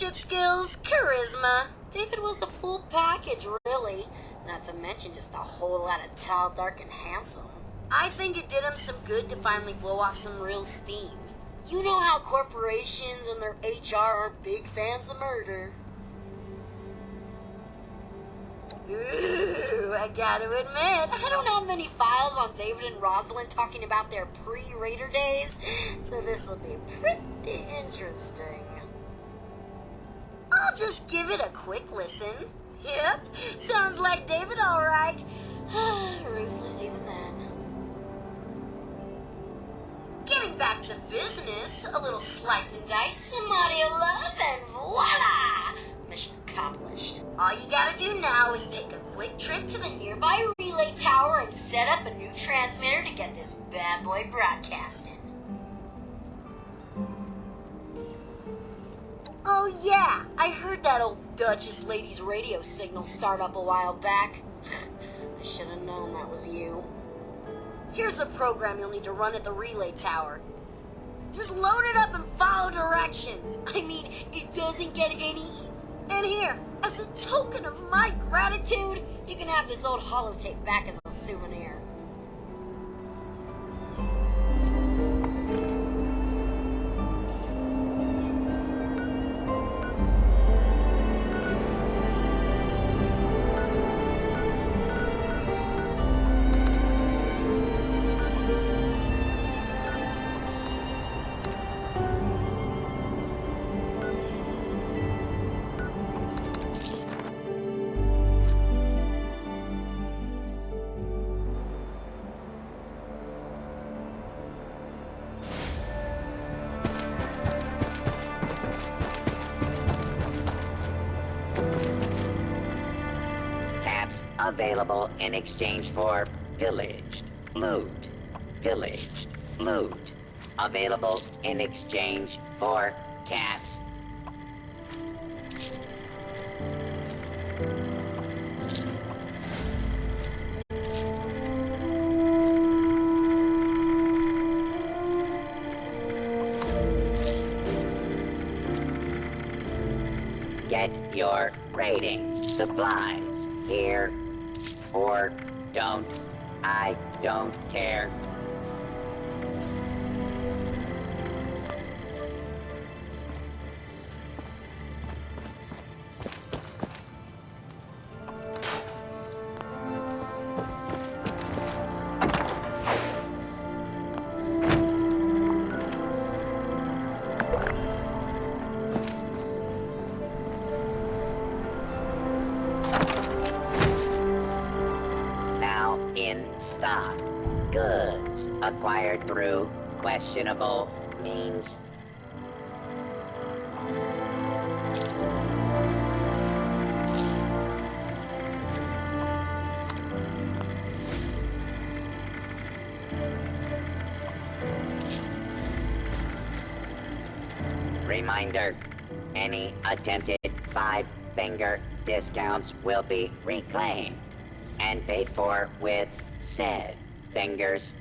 leadership skills, charisma. David was the full package, really. Not to mention just a whole lot of tall, dark, and handsome. I think it did him some good to finally blow off some real steam. You know how corporations and their HR are big fans of murder. Ooh, I gotta admit, I don't have many files on David and Rosalind talking about their pre-Raider days, so this will be pretty interesting. I'll just give it a quick listen. Yep, sounds like David alright. Ruthless even then. Getting back to business, a little slice and dice, some audio love, and voila! Mission accomplished. All you gotta do now is take a quick trip to the nearby relay tower and set up a new transmitter to get this bad boy broadcasting. Oh yeah, I heard that old Duchess lady's radio signal start up a while back. I should have known that was you. Here's the program you'll need to run at the relay tower. Just load it up and follow directions. I mean, it doesn't get any easier. And here, as a token of my gratitude, you can have this old holotape back as a souvenir. Available in exchange for pillaged, loot, pillaged, loot. Available in exchange for caps. Get your raiding supplies here. Or don't. I don't care. Goods acquired through questionable means. Reminder, any attempted 5-finger discounts will be reclaimed and paid for with said fingers.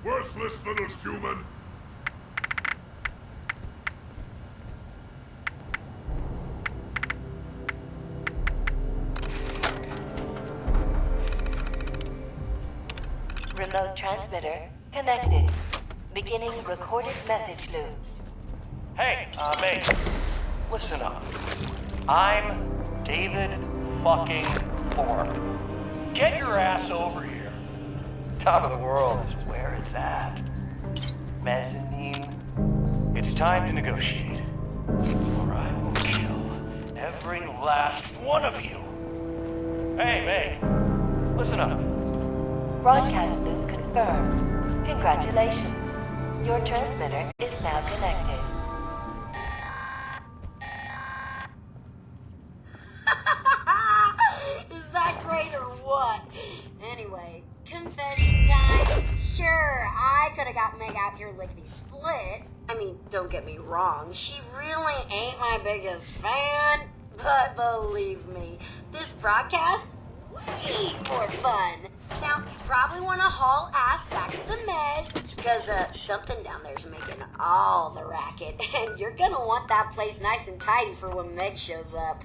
Worthless little human! Remote transmitter connected. Beginning recorded message loop. Hey, mate. Listen up. I'm David fucking Thorpe. Get your ass over here. Top of the world is where it's at. Mezzanine. It's time to negotiate. Or I will kill every last one of you. Hey, mate. Listen up. Broadcast loop confirmed. Congratulations. Your transmitter is now connected. Is that great or what? Anyway, confession time. Sure, I could have got Meg out here lickety split. I mean, don't get me wrong, she really ain't my biggest fan. But believe me, this broadcast, way more fun. Now, you probably want to haul ass back to the mez, because something down there's making all the racket, and you're gonna want that place nice and tidy for when Meg shows up.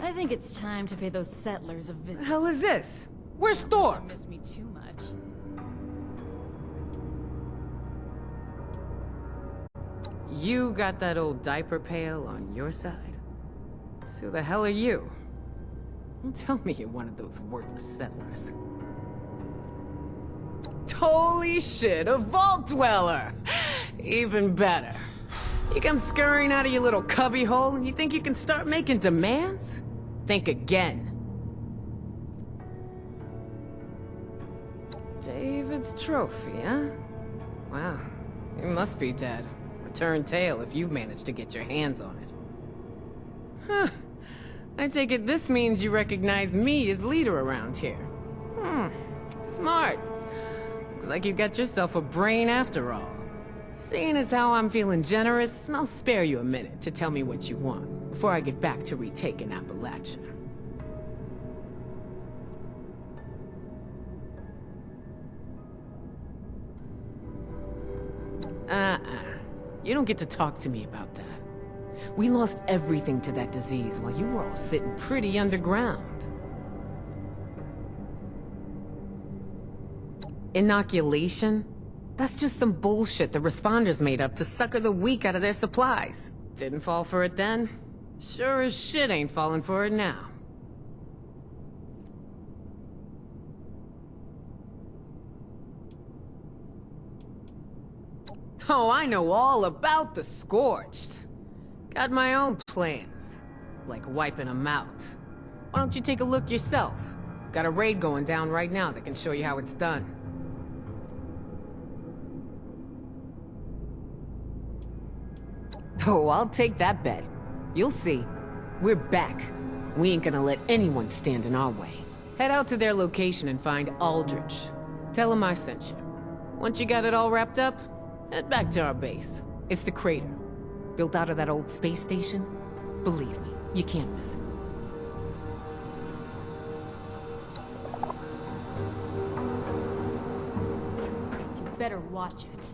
I think it's time to pay those settlers a visit. The hell is this? Where's Thor? Don't miss me too much. You got that old diaper pail on your side? So who the hell are you? Don't tell me you're one of those worthless settlers. Holy shit, a vault dweller! Even better. You come scurrying out of your little cubby hole and you think you can start making demands? Think again. David's trophy, huh? Wow, it must be dead. Return tale if you've managed to get your hands on it. Huh. I take it this means you recognize me as leader around here. Smart. Looks like you got yourself a brain after all. Seeing as how I'm feeling generous, I'll spare you a minute to tell me what you want before I get back to retaking Appalachia. You don't get to talk to me about that. We lost everything to that disease while you were all sitting pretty underground. Inoculation? That's just some bullshit the responders made up to sucker the weak out of their supplies. Didn't fall for it then? Sure as shit ain't falling for it now. Oh, I know all about the Scorched. Got my own plans, like wiping them out. Why don't you take a look yourself? Got a raid going down right now that can show you how it's done. Oh, I'll take that bet. You'll see. We're back. We ain't gonna let anyone stand in our way. Head out to their location and find Aldrich. Tell him I sent you. Once you got it all wrapped up, head back to our base. It's the crater. Built out of that old space station. Believe me, you can't miss it. You better watch it.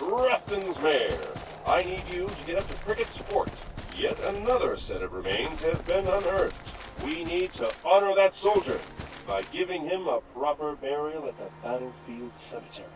Grafton's mayor. I need you to get up to Cricket's fort. Yet another set of remains has been unearthed. We need to honor that soldier by giving him a proper burial at the battlefield cemetery.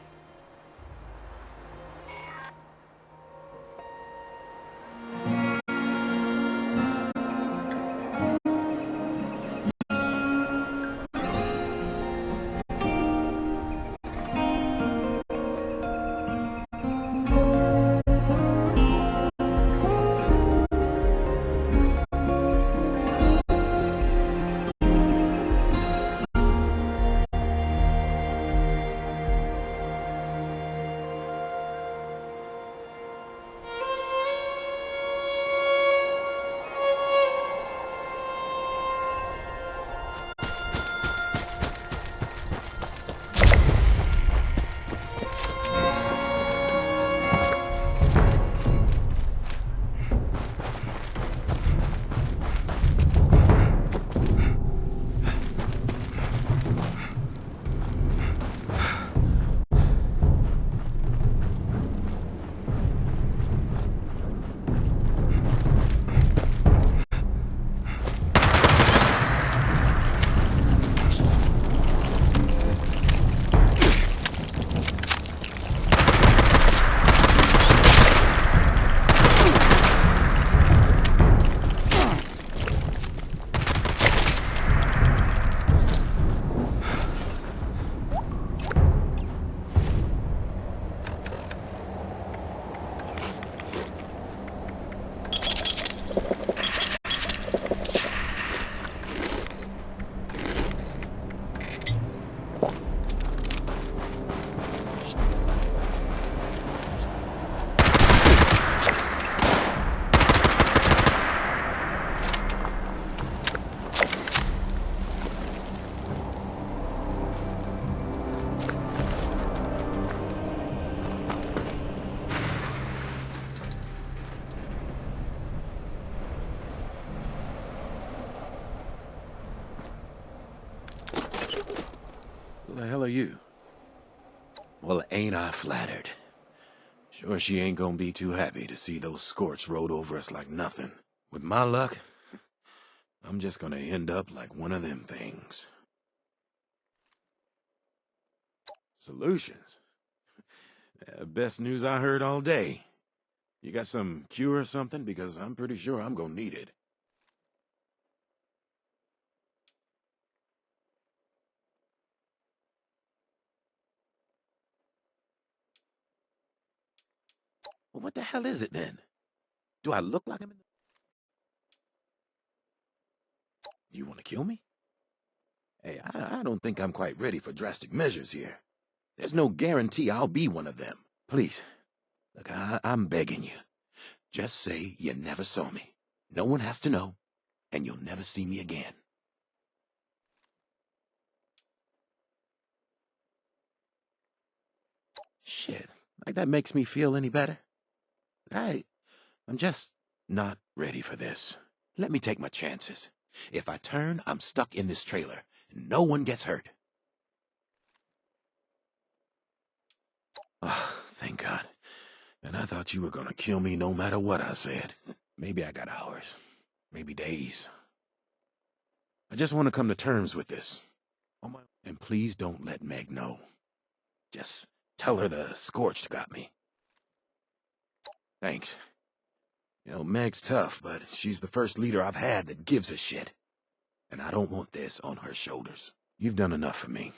Who the hell are you? Well, ain't I flattered. Sure she ain't gonna be too happy to see those scorch rode over us like nothing. With my luck, I'm just gonna end up like one of them things. Solutions? Best news I heard all day. You got some cure or something? Because I'm pretty sure I'm gonna need it. Well, what the hell is it then? Do I look like I'm in the... You want to kill me? Hey, I don't think I'm quite ready for drastic measures here. There's no guarantee I'll be one of them. Please, look, I'm begging you. Just say you never saw me. No one has to know, and you'll never see me again. Shit, like that makes me feel any better? I'm just not ready for this. Let me take my chances. If I turn, I'm stuck in this trailer. No one gets hurt. Oh, thank God. And I thought you were gonna kill me no matter what I said. Maybe I got hours. Maybe days. I just want to come to terms with this. And please don't let Meg know. Just tell her the Scorched got me. Thanks. You know, Meg's tough, but she's the first leader I've had that gives a shit. And I don't want this on her shoulders. You've done enough for me.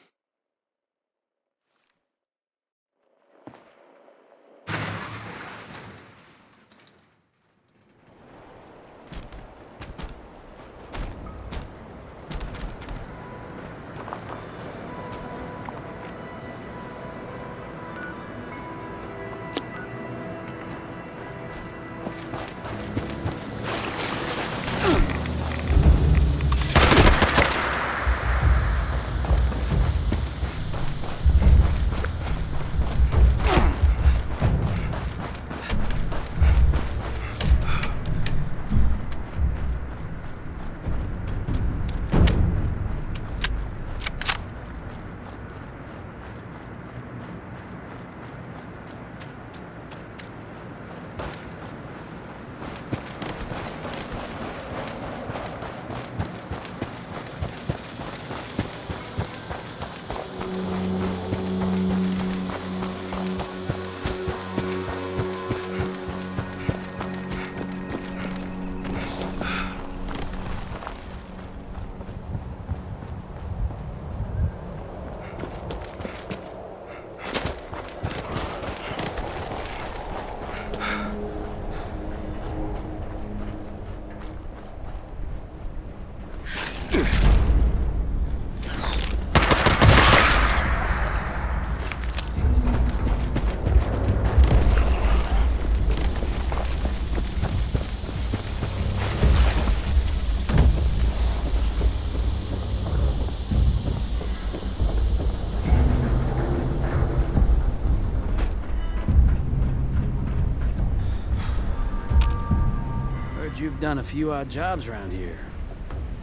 You've done a few odd jobs around here.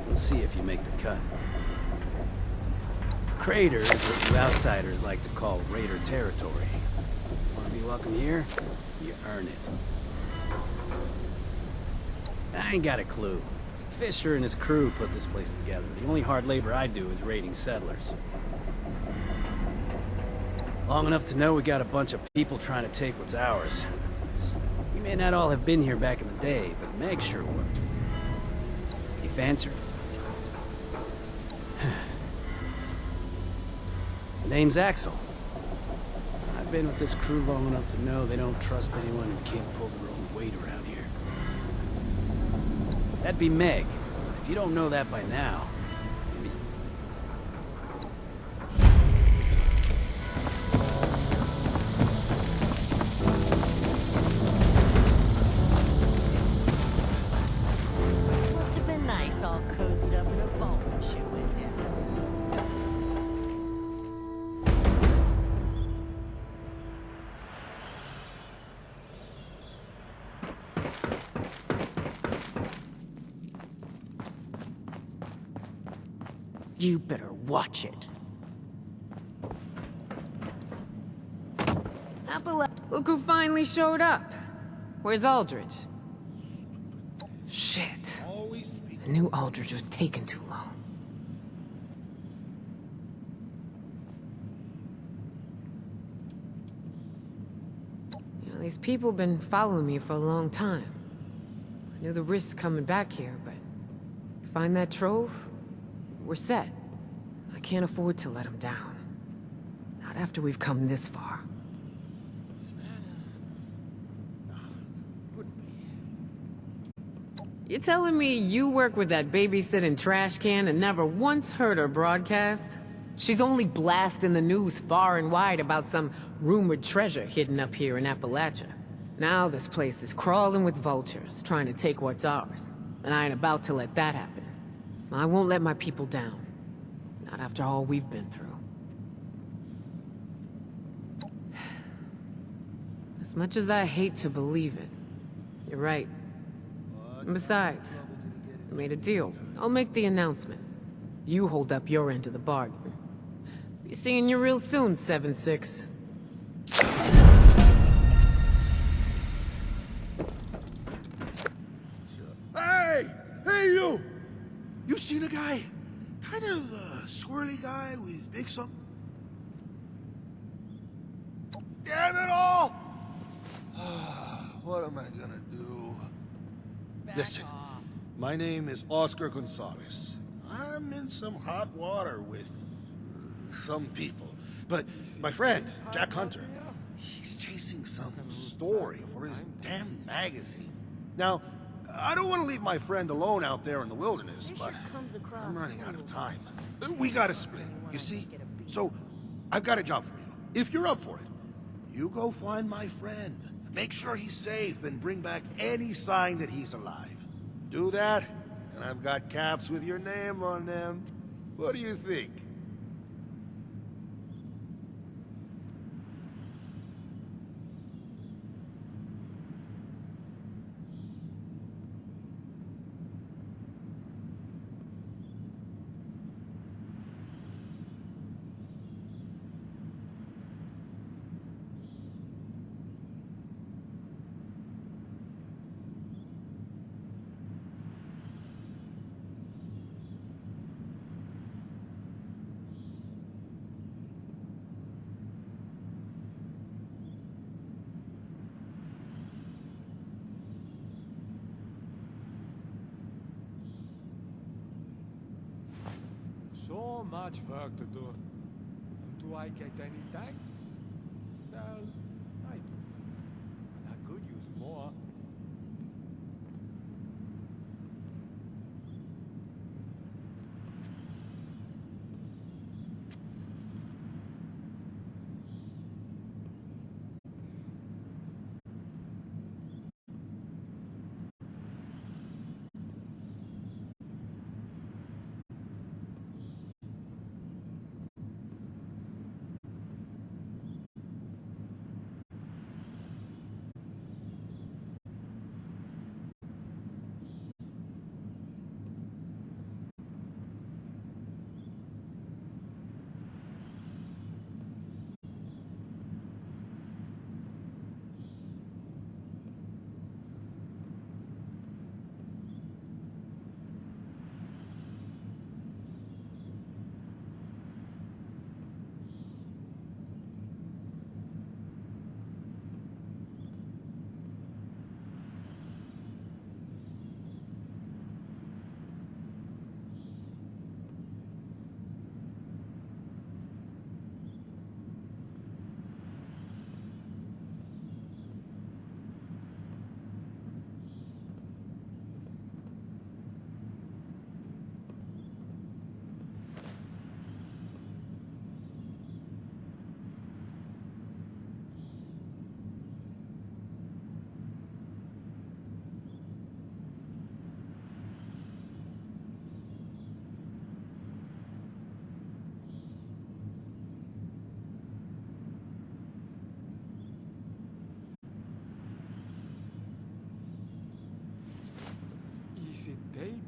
We'll see if you make the cut. Crater is what you outsiders like to call raider territory. Want to be welcome here? You earn it. I ain't got a clue. Fisher and his crew put this place together. The only hard labor I do is raiding settlers. Long enough to know we got a bunch of people trying to take what's ours. We may not all have been here back in the day, but Meg sure would. You fancy her? The name's Axel. I've been with this crew long enough to know they don't trust anyone who can't pull their own weight around here. That'd be Meg. If you don't know that by now, maybe... Must have been nice all cozied up in a phone when shit went down. You better watch it. Look who finally showed up. Where's Aldridge? Shit. I knew Aldridge was taking too long. You know, these people have been following me for a long time. I knew the risks coming back here, but... Find that trove? We're set. I can't afford to let them down. Not after we've come this far. You telling me you work with that babysitting trash can and never once heard her broadcast? She's only blasting the news far and wide about some rumored treasure hidden up here in Appalachia. Now this place is crawling with vultures, trying to take what's ours. And I ain't about to let that happen. I won't let my people down. Not after all we've been through. As much as I hate to believe it, you're right. And besides, we made a deal. I'll make the announcement. You hold up your end of the bargain. Be seeing you real soon, 7-6. Hey! Hey, you! You seen a guy? Kind of a squirrely guy with big something? Damn it all! What am I gonna do? Listen, my name is Oscar Gonzalez. I'm in some hot water with some people. But my friend, Jack Hunter, he's chasing some story for his damn magazine. Now, I don't want to leave my friend alone out there in the wilderness, but I'm running out of time. We gotta split, you see? So, I've got a job for you, if you're up for it. You go find my friend, make sure he's safe, and bring back any sign that he's alive. Do that, and I've got caps with your name on them. What do you think? So much work to do. Do I get any thanks? Well, I do. And I could use more.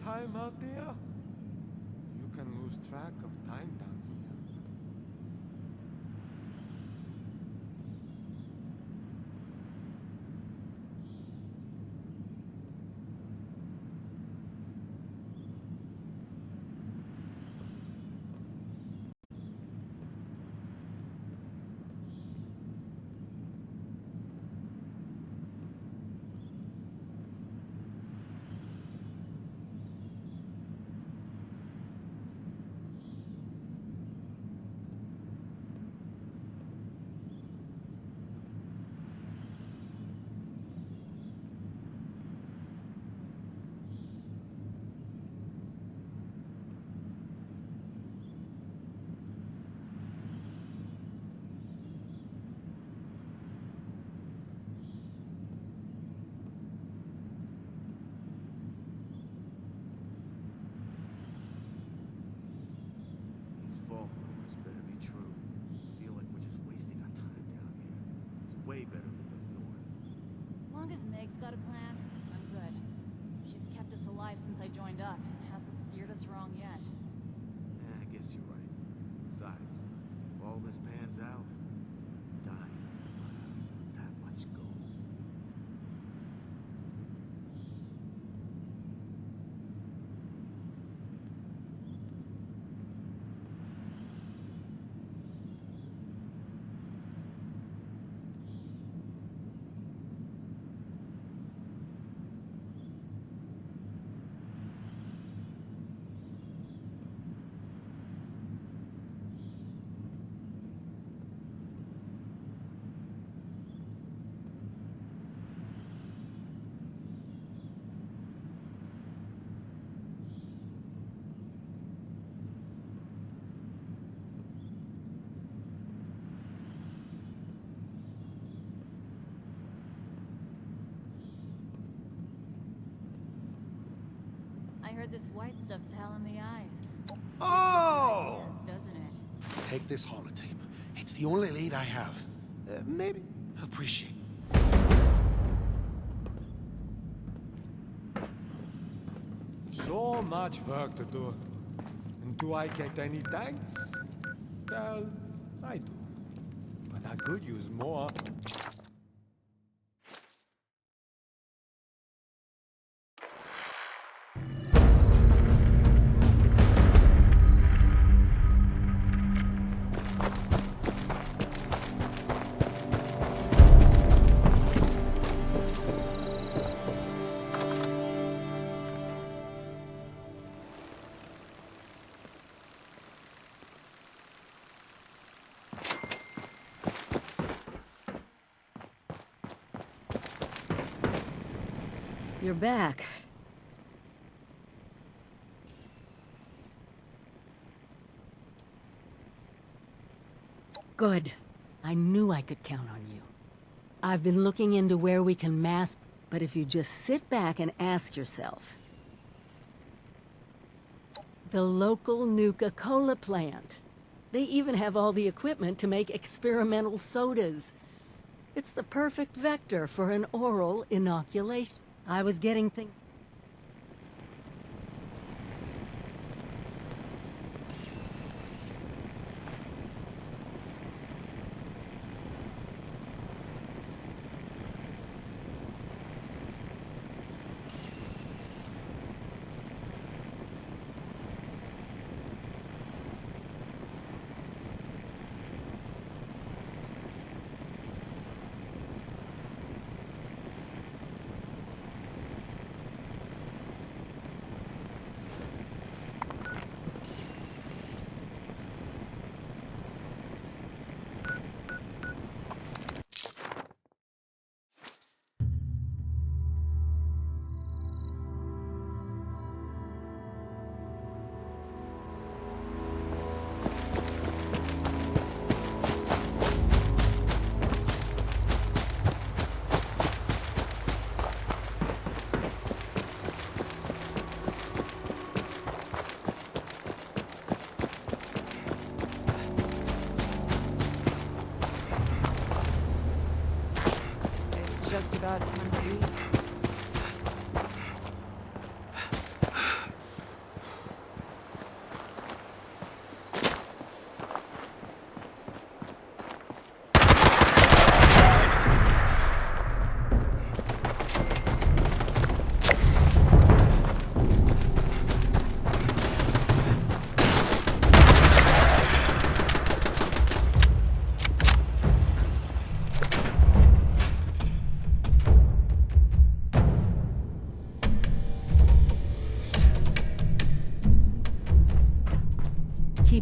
time out there? You can lose track of time down here. These vault rumors better be true. I feel like we're just wasting our time down here. It's way better to go north. Long as Meg's got a plan, I'm good. She's kept us alive since I joined up and hasn't steered us wrong yet. I guess you're right. Besides, if all this pans out, I'm dying to lay my eyes on that much gold. I heard this white stuff's hell in the eyes. Oh! Yes, doesn't it? Take this holotape. It's the only lead I have. Maybe. Appreciate. So much work to do. And do I get any thanks? Well, I do. But I could use more. You're back. Good. I knew I could count on you. I've been looking into where we can mass, but if you just sit back and ask yourself. The local Nuka-Cola plant. They even have all the equipment to make experimental sodas. It's the perfect vector for an oral inoculation. I was getting things... Just about time to eat.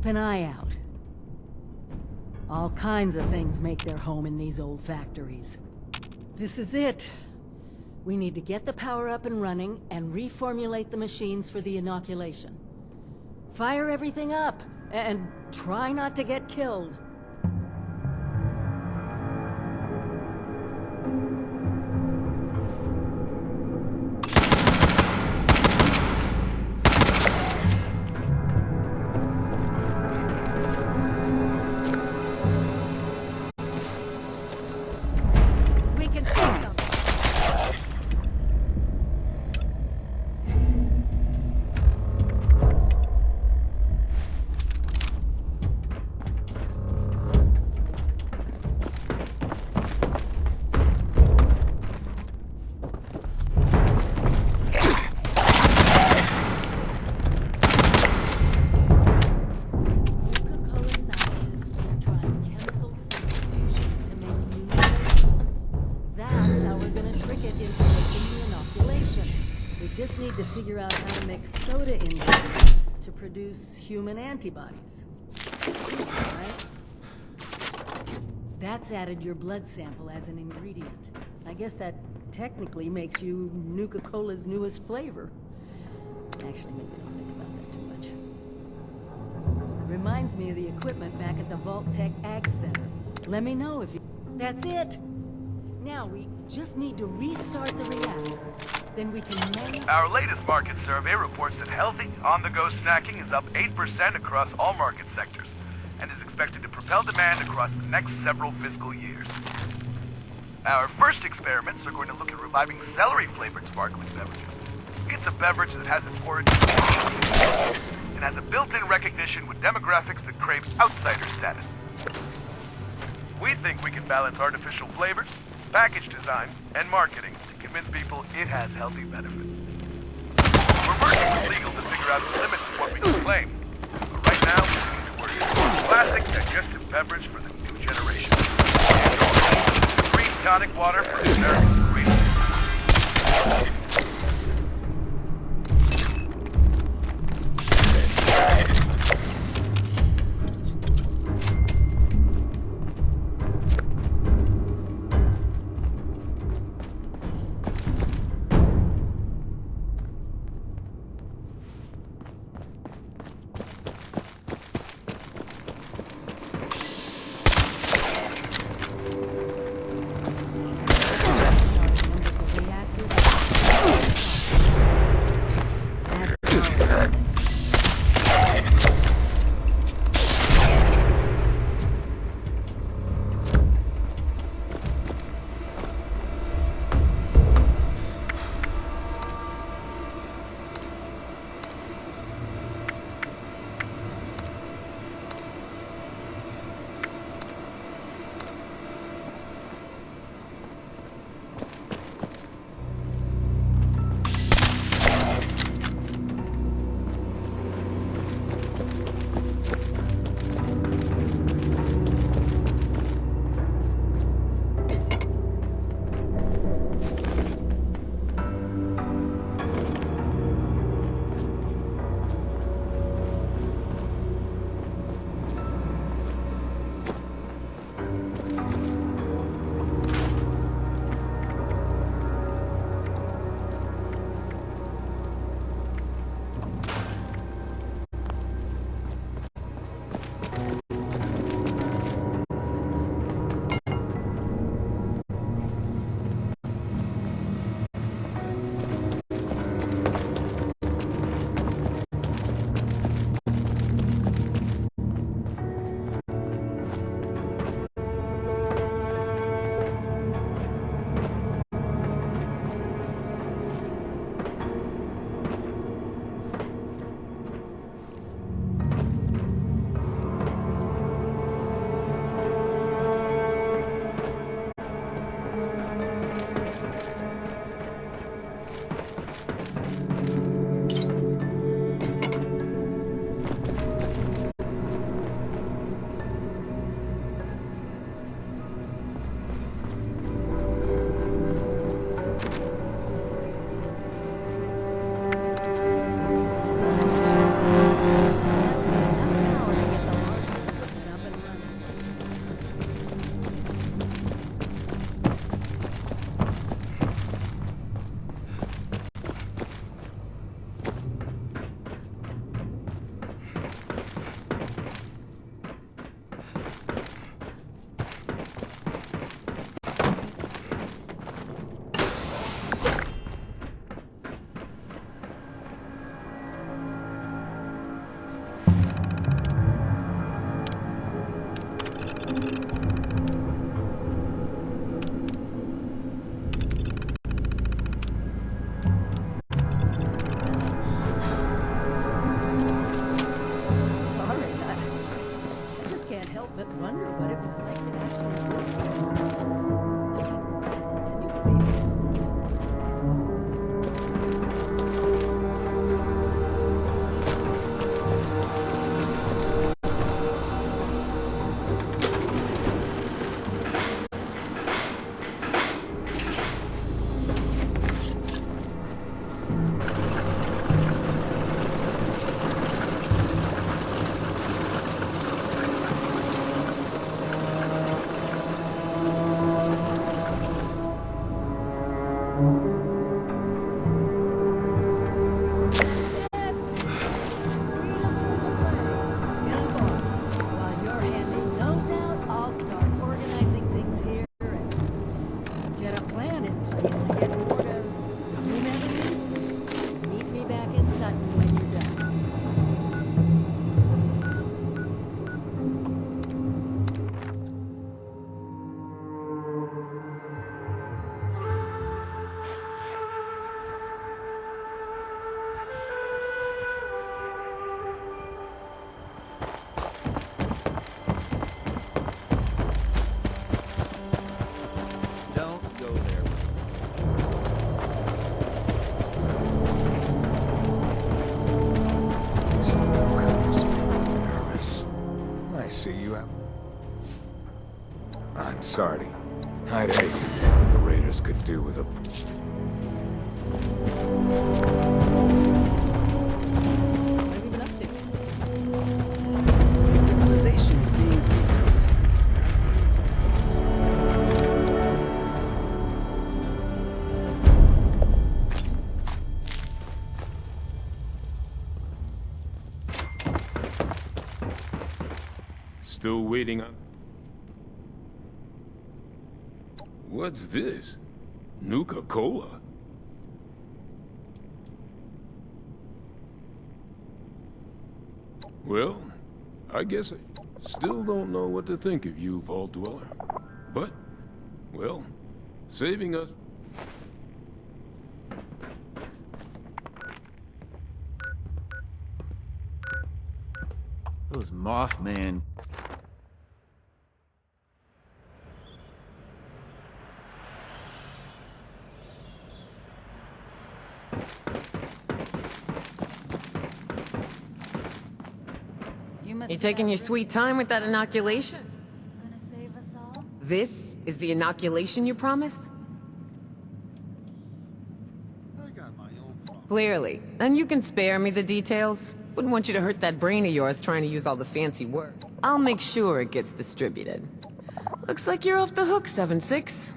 keep an eye out. All kinds of things make their home in these old factories. This is it. We need to get the power up and running and reformulate the machines for the inoculation. Fire everything up, and try not to get killed. We can take them. Coca-Cola scientists are trying chemical substitutions to make new flavors. That's how we're gonna trick it into making the inoculation. We just need to figure out how to mix soda ingredients to produce human antibodies. Right? That's added your blood sample as an ingredient. I guess that technically makes you Nuka-Cola's newest flavor. Actually, maybe don't think about that too much. Reminds me of the equipment back at the Vault Tech Ag Center. Let me know if you... That's it! Now we just need to restart the reactor. Then we can... Our latest market survey reports that healthy, on-the-go snacking is up 8% across all market sectors and is expected to propel demand across the next several fiscal years. Our first experiments are going to look at reviving celery-flavored sparkling beverages. It's a beverage that has its origins and has a built-in recognition with demographics that crave outsider status. We think we can balance artificial flavors, package design, and marketing to convince people it has healthy benefits. We're working with legal to figure out the limits of what we can claim. But right now, we need to worry about a classic digestive beverage for the new generation. Green tonic water for the American green. I'm sorry. I'd hate to think what the Raiders could do with a... What have you been up to? Civilization is being rebuilt. Still waiting on... What's this? Nuka-Cola? Well, I guess I still don't know what to think of you, Vault Dweller. But, well, saving us... Those Mothman... You taking your sweet time with that inoculation? Gonna save us all? This is the inoculation you promised? Clearly. And you can spare me the details. Wouldn't want you to hurt that brain of yours trying to use all the fancy words. I'll make sure it gets distributed. Looks like you're off the hook, 7-6.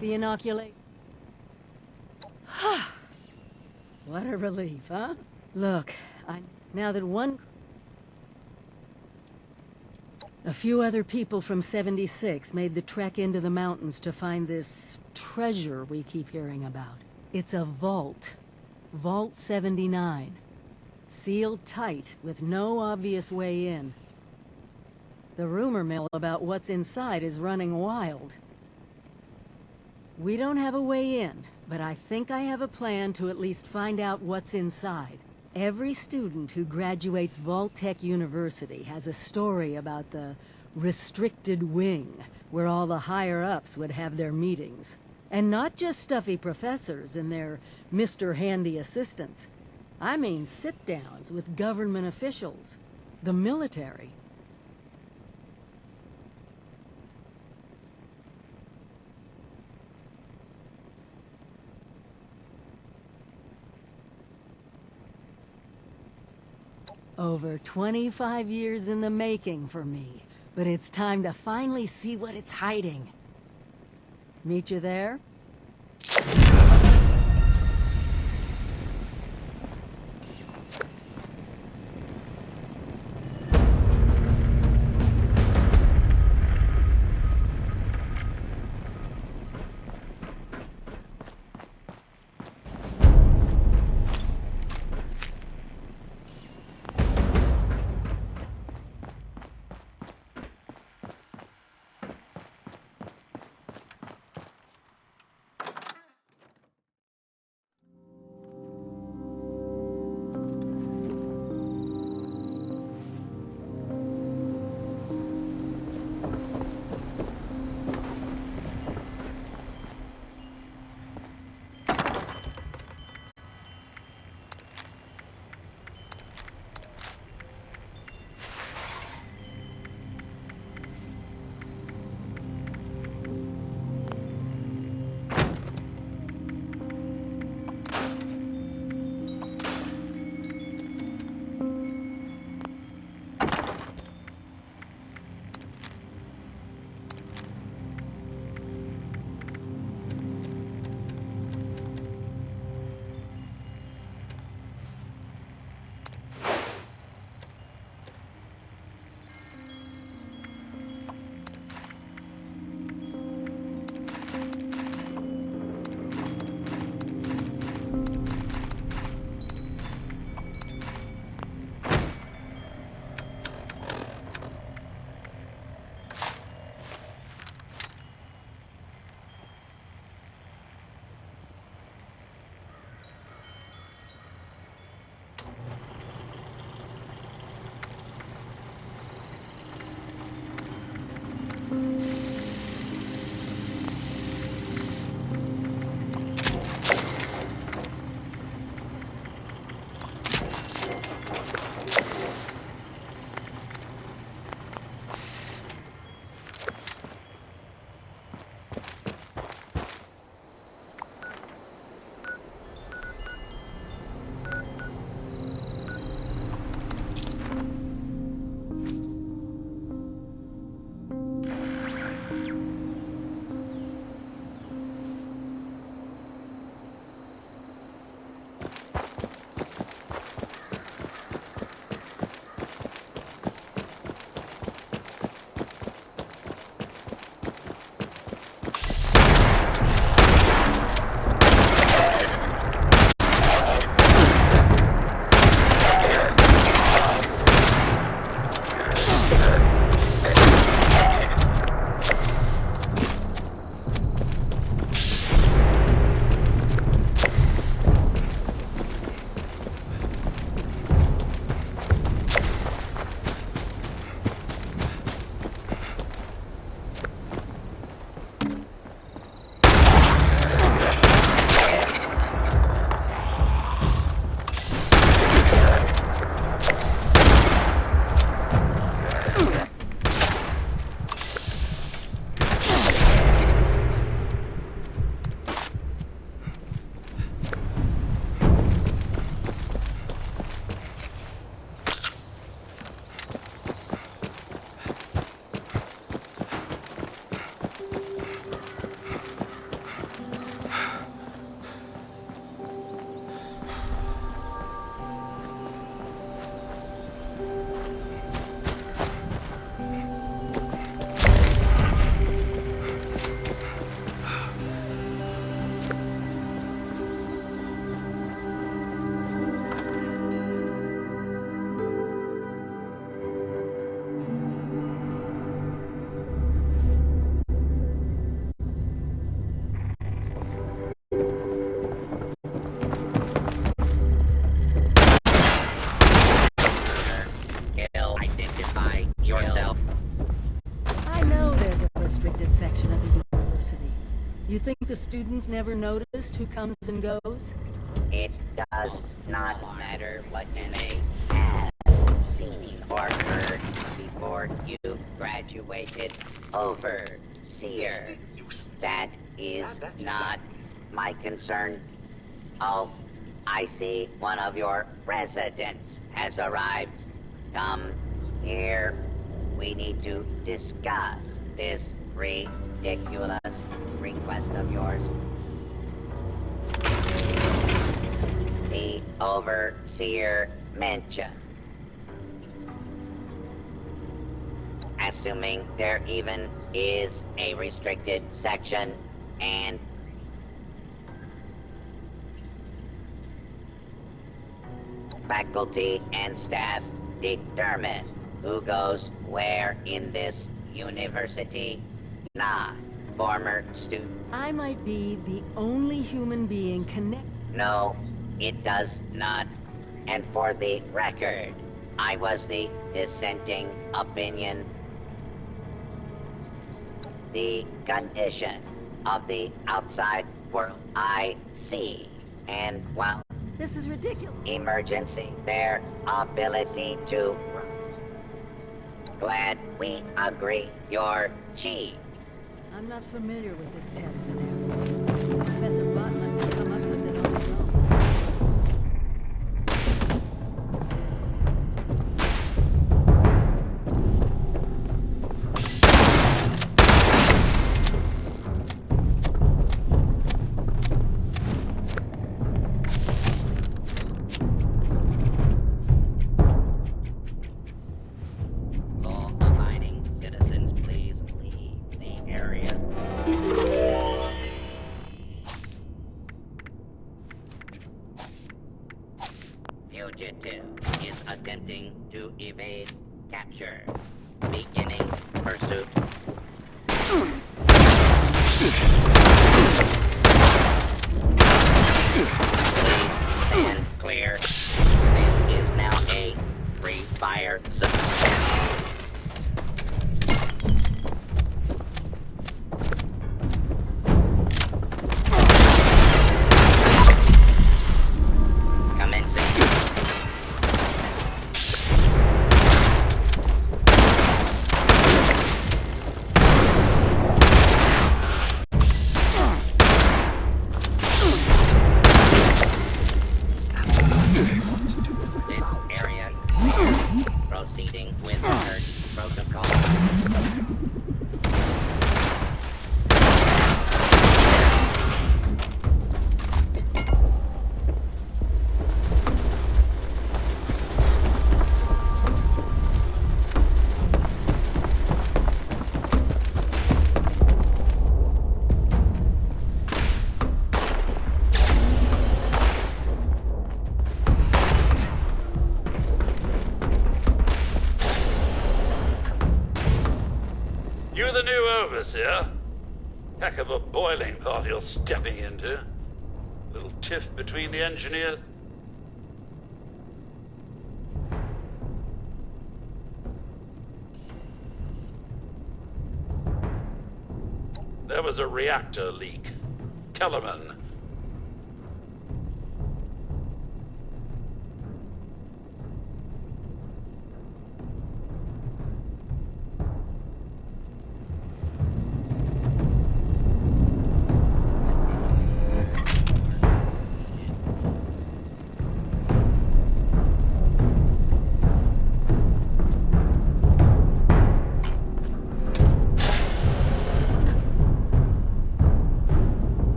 The inoculate. What a relief, huh? Look, now that a few other people from 76 made the trek into the mountains to find this treasure we keep hearing about. It's a vault. Vault 79. Sealed tight, with no obvious way in. The rumor mill about what's inside is running wild. We don't have a way in, but I think I have a plan to at least find out what's inside. Every student who graduates Vault-Tec University has a story about the restricted wing, where all the higher-ups would have their meetings. And not just stuffy professors and their Mr. Handy assistants. I mean sit-downs with government officials, the military. Over 25 years in the making for me, but it's time to finally see what it's hiding. Meet you there? restricted section of the university. You think the students never noticed who comes and goes? It does not matter what you may have seen or heard before you graduated. Overseer. That is not my concern. Oh, I see one of your residents has arrived. Come here. We need to discuss this ridiculous request of yours. The Overseer mentioned. Assuming there even is a restricted section, and faculty and staff determine who goes where in this university. Not former student. I might be the only human being connected. No, it does not. And for the record, I was the dissenting opinion. The condition of the outside world I see. And while this is ridiculous. Emergency, their ability to run. Glad we agree. Your chief. I'm not familiar with this test scenario. Professor Bott must have come up with it on his own. Law-abiding citizens, please leave the area. Fugitive is attempting to evade capture. Beginning pursuit. Please stand clear. This is now a free fire zone. Commencing. This area clear. Proceeding with search protocol. You're the new overseer? Heck of a boiling pot you're stepping into. Little tiff between the engineers? There was a reactor leak. Kellerman.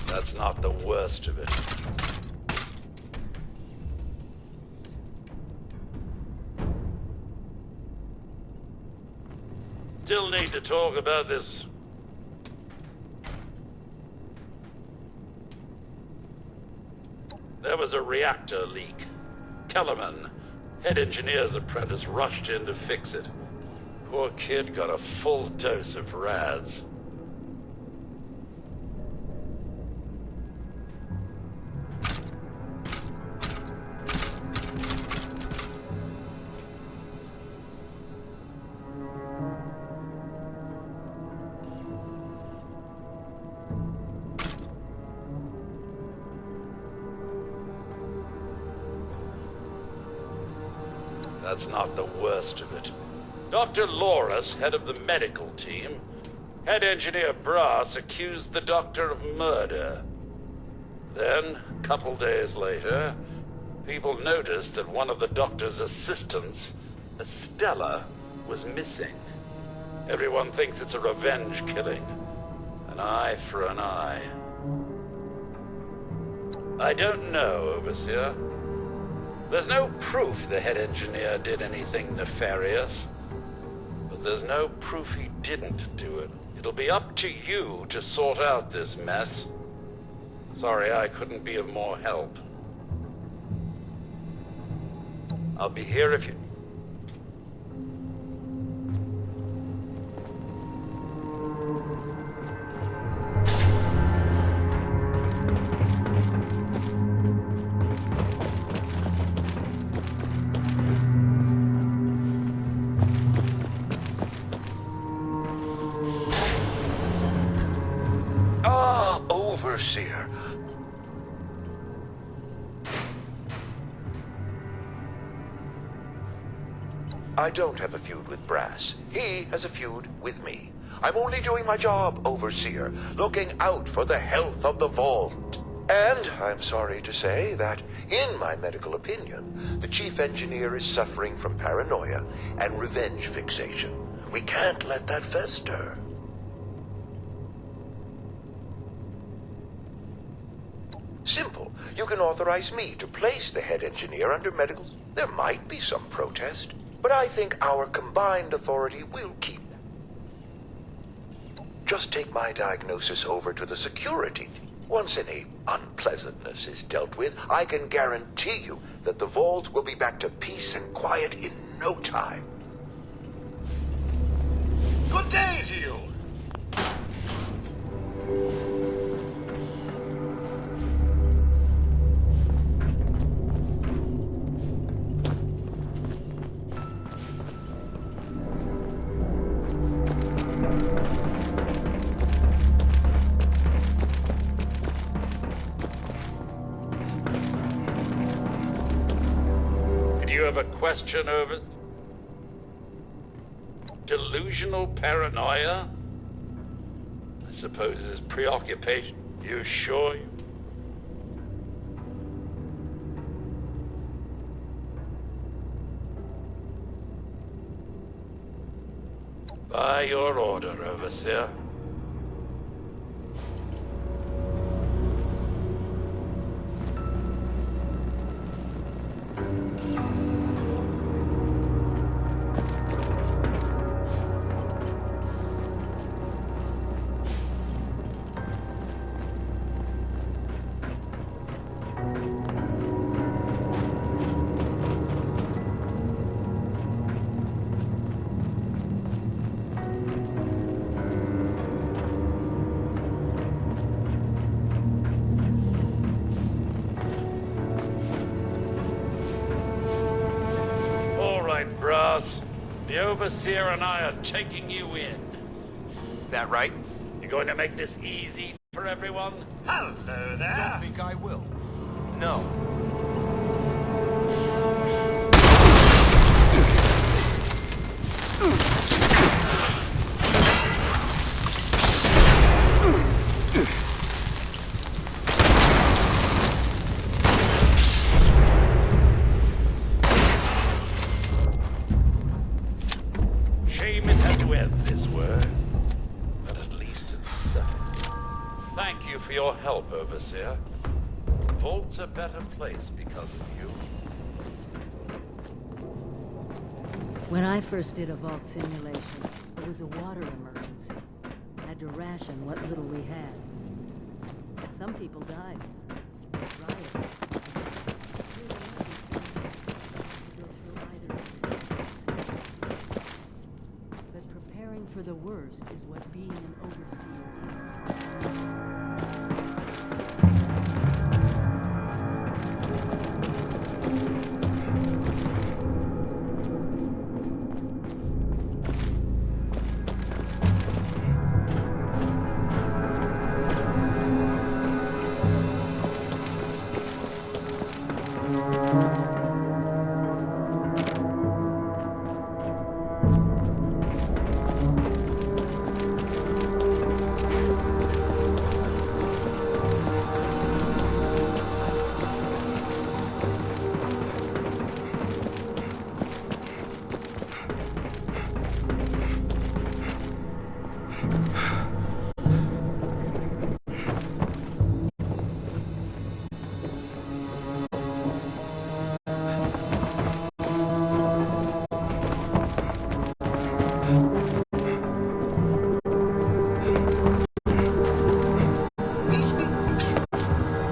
That's not the worst of it. Still need to talk about this. There was a reactor leak. Kellerman, head engineer's apprentice, rushed in to fix it. Poor kid got a full dose of rads. That's not the worst of it. Dr. Loris, head of the medical team, head engineer Brass accused the doctor of murder. Then, a couple days later, people noticed that one of the doctor's assistants, Estella, was missing. Everyone thinks it's a revenge killing. An eye for an eye. I don't know, Overseer. There's no proof the head engineer did anything nefarious. But there's no proof he didn't do it. It'll be up to you to sort out this mess. Sorry I couldn't be of more help. I'll be here if you... Overseer. I don't have a feud with Brass. He has a feud with me. I'm only doing my job, Overseer, looking out for the health of the vault. And I'm sorry to say that, in my medical opinion, the chief engineer is suffering from paranoia and revenge fixation. We can't let that fester. Simple. You can authorize me to place the head engineer under medical. There might be some protest, but I think our combined authority will keep. Just take my diagnosis over to the security team. Once any unpleasantness is dealt with, I can guarantee you that the vault will be back to peace and quiet in no time. Good day to you! Question over? Delusional paranoia? I suppose his preoccupation. You sure? By your order, Overseer. Brass, the Overseer and I are taking you in. Is that right? You going to make this easy for everyone? Hello there. Don't think I will. No. Shame it had to end this way, but at least it's settled. Thank you for your help, Overseer. Vault's a better place because of you. When I first did a vault simulation, it was a water emergency. Had to ration what little we had. Some people died. Riots. worst is what being an overseer is.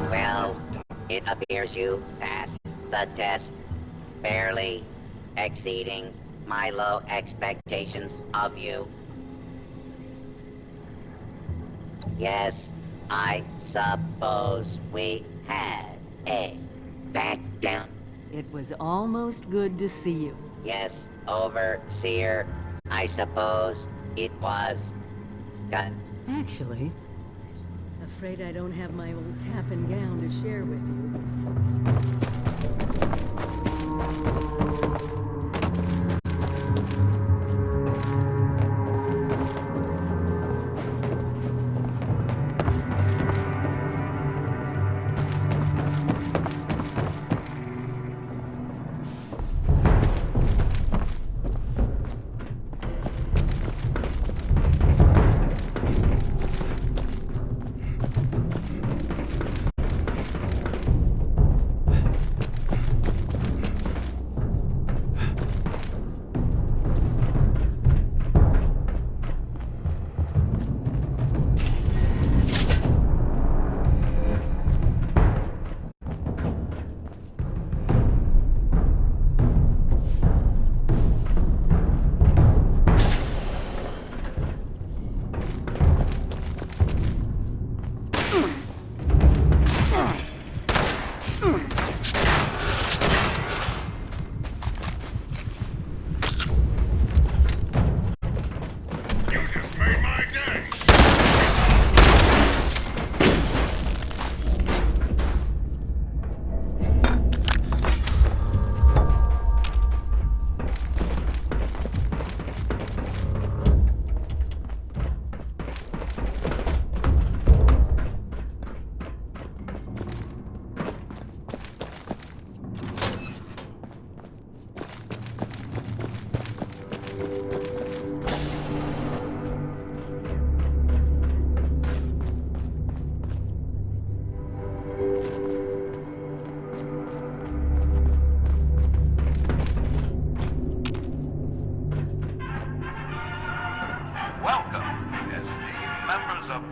Well, it appears you passed the test, barely exceeding my low expectations of you. Yes, I suppose we had a back down. It was almost good to see you. Yes, overseer, I suppose it was. Cut. Actually, afraid I don't have my old cap and gown to share with you.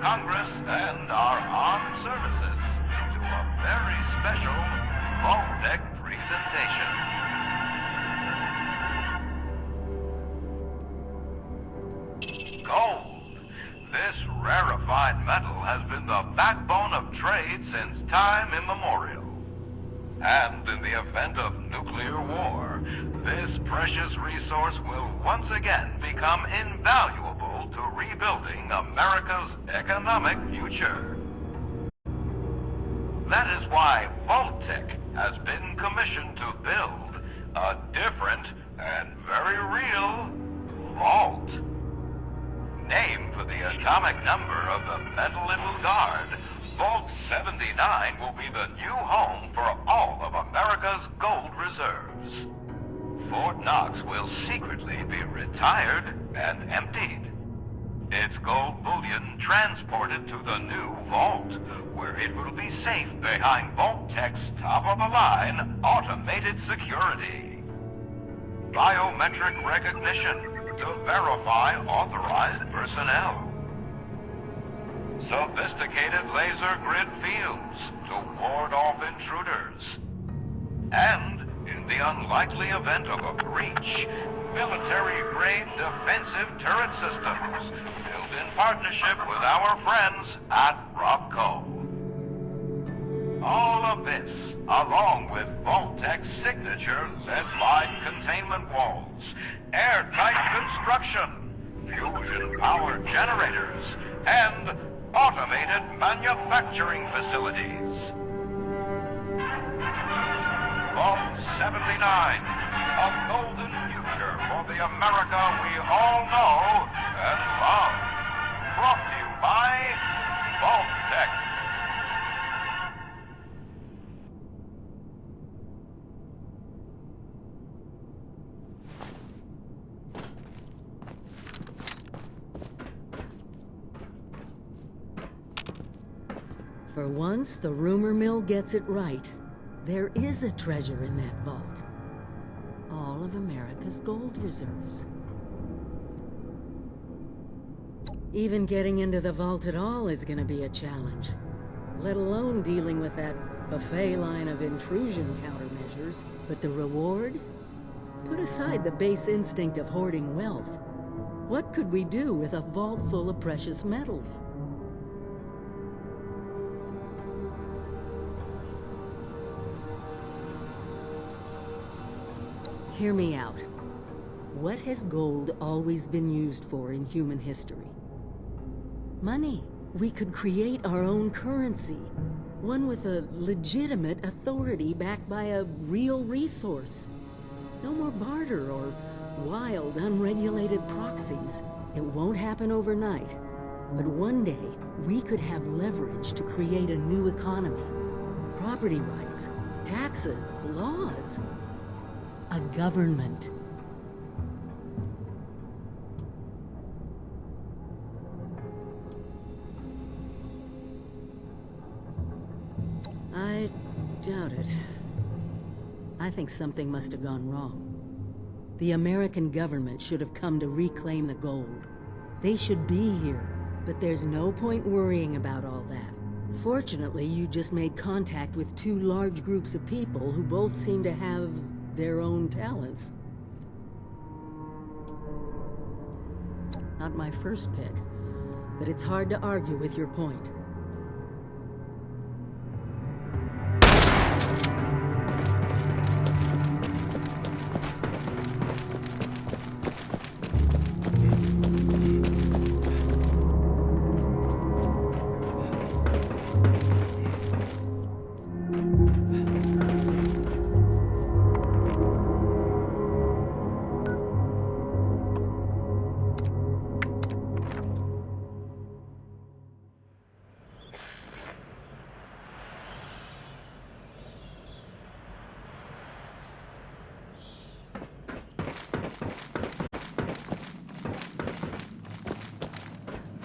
Congress and our armed services to a very special Vault Deck presentation. Gold. This rarefied metal has been the backbone of trade since time immemorial. And in the event of nuclear war, this precious resource will once again become invaluable to rebuilding America's economic future. That is why Vault-Tec has been commissioned to build a different and very real vault. Named for the atomic number of the metal it will guard, Vault 79 will be the new home for all of America's gold reserves. Fort Knox will secretly be retired and emptied. Its gold bullion transported to the new vault, where it will be safe behind Vault-Tec's top-of-the-line automated security. Biometric recognition to verify authorized personnel. Sophisticated laser grid fields to ward off intruders. And in the unlikely event of a breach, military-grade defensive turret systems, built in partnership with our friends at Robco. All of this, along with Vault-Tec's signature lead-lined containment walls, airtight construction, fusion power generators, and automated manufacturing facilities. Vault 79, a golden future for the America we all know and love. Brought to you by Vault-Tec. For once, the rumor mill gets it right. There is a treasure in that vault. All of America's gold reserves. Even getting into the vault at all is gonna be a challenge. Let alone dealing with that buffet line of intrusion countermeasures. But the reward? Put aside the base instinct of hoarding wealth. What could we do with a vault full of precious metals? Hear me out. What has gold always been used for in human history? Money. We could create our own currency. One with a legitimate authority backed by a real resource. No more barter or wild, unregulated proxies. It won't happen overnight. But one day, we could have leverage to create a new economy. Property rights, taxes, laws. A government. I doubt it. I think something must have gone wrong. The American government should have come to reclaim the gold. They should be here, but there's no point worrying about all that. Fortunately, you just made contact with two large groups of people who both seem to have their own talents. Not my first pick, but it's hard to argue with your point.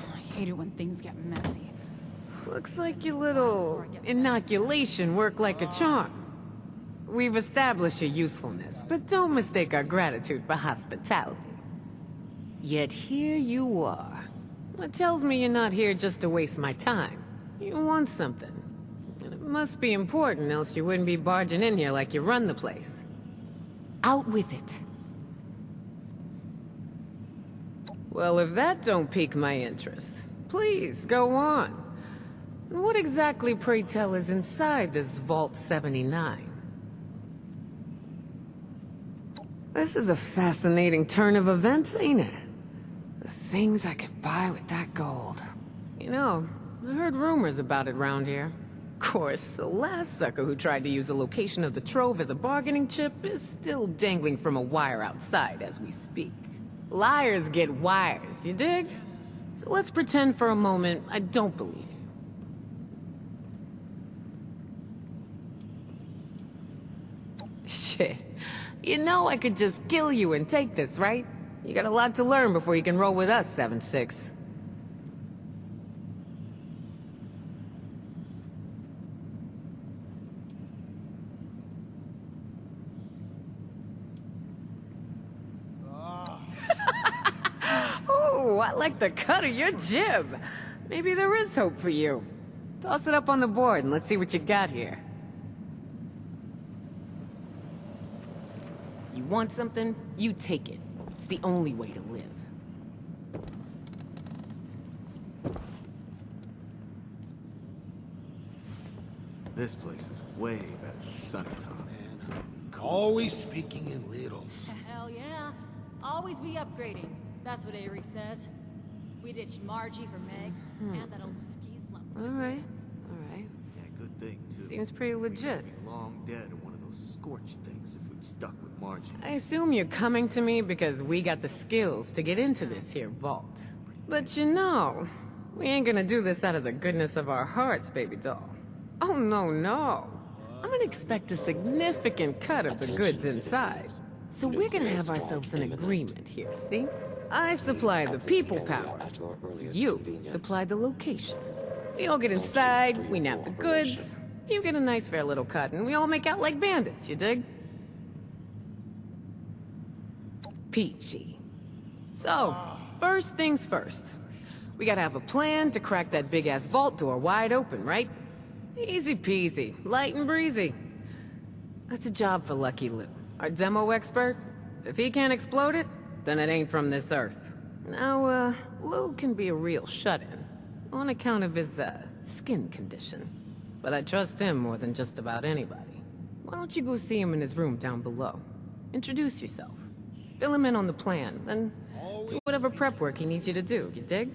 I hate it when things get messy. Looks like your little inoculation worked like a charm. We've established your usefulness, but don't mistake our gratitude for hospitality. Yet here you are. That tells me you're not here just to waste my time. You want something. And it must be important, else you wouldn't be barging in here like you run the place. Out with it. Well, if that don't pique my interest, please, go on. What exactly, pray tell, is inside this Vault 79? This is a fascinating turn of events, ain't it? The things I could buy with that gold. You know, I heard rumors about it round here. Of course, the last sucker who tried to use the location of the trove as a bargaining chip is still dangling from a wire outside as we speak. Liars get wires, you dig? So let's pretend for a moment I don't believe you. Shit. You know I could just kill you and take this, right? You got a lot to learn before you can roll with us, 7-6. Oh, I like the cut of your jib. Maybe there is hope for you. Toss it up on the board and let's see what you got here. You want something? You take it. It's the only way to live. This place is way better than Sunnytown. Always speaking in riddles. Hell yeah. Always be upgrading. That's what Avery says. We ditched Margie for Meg, and that old ski slump. Alright. Yeah, good thing, too. Seems pretty legit. We'd be long dead of one of those scorched things if we'd stuck with Margie. I assume you're coming to me because we got the skills to get into this here vault. But you know, we ain't gonna do this out of the goodness of our hearts, baby doll. Oh, no. I'm gonna expect a significant cut of the goods inside. So we're gonna have ourselves an agreement here, see? I supply the people power. You supply the location. We all get inside, we nab the goods. You get a nice fair little cut, and we all make out like bandits, you dig? Peachy. So, first things first. We gotta have a plan to crack that big-ass vault door wide open, right? Easy peasy, light and breezy. That's a job for Lucky Lou, our demo expert. If he can't explode it, then it ain't from this earth. Now, Lou can be a real shut-in, on account of his, skin condition. But I trust him more than just about anybody. Why don't you go see him in his room down below? Introduce yourself. Fill him in on the plan, then do whatever prep work he needs you to do, you dig?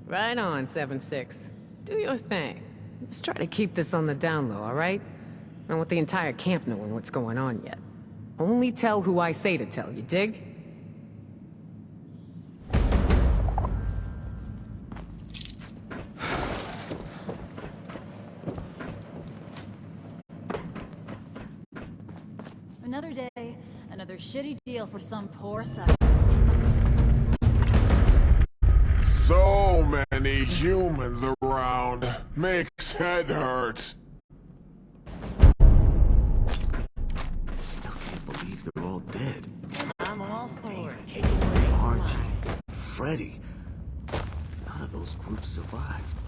Right on, 7-6. Do your thing. Just try to keep this on the down low, alright? Not with the entire camp knowing what's going on yet. Only tell who I say to tell, you dig? Another day, another shitty deal for some poor sucker. So many humans around. Makes head hurt. Still can't believe they're all dead. I'm all for it. Margie, Freddy. None of those groups survived.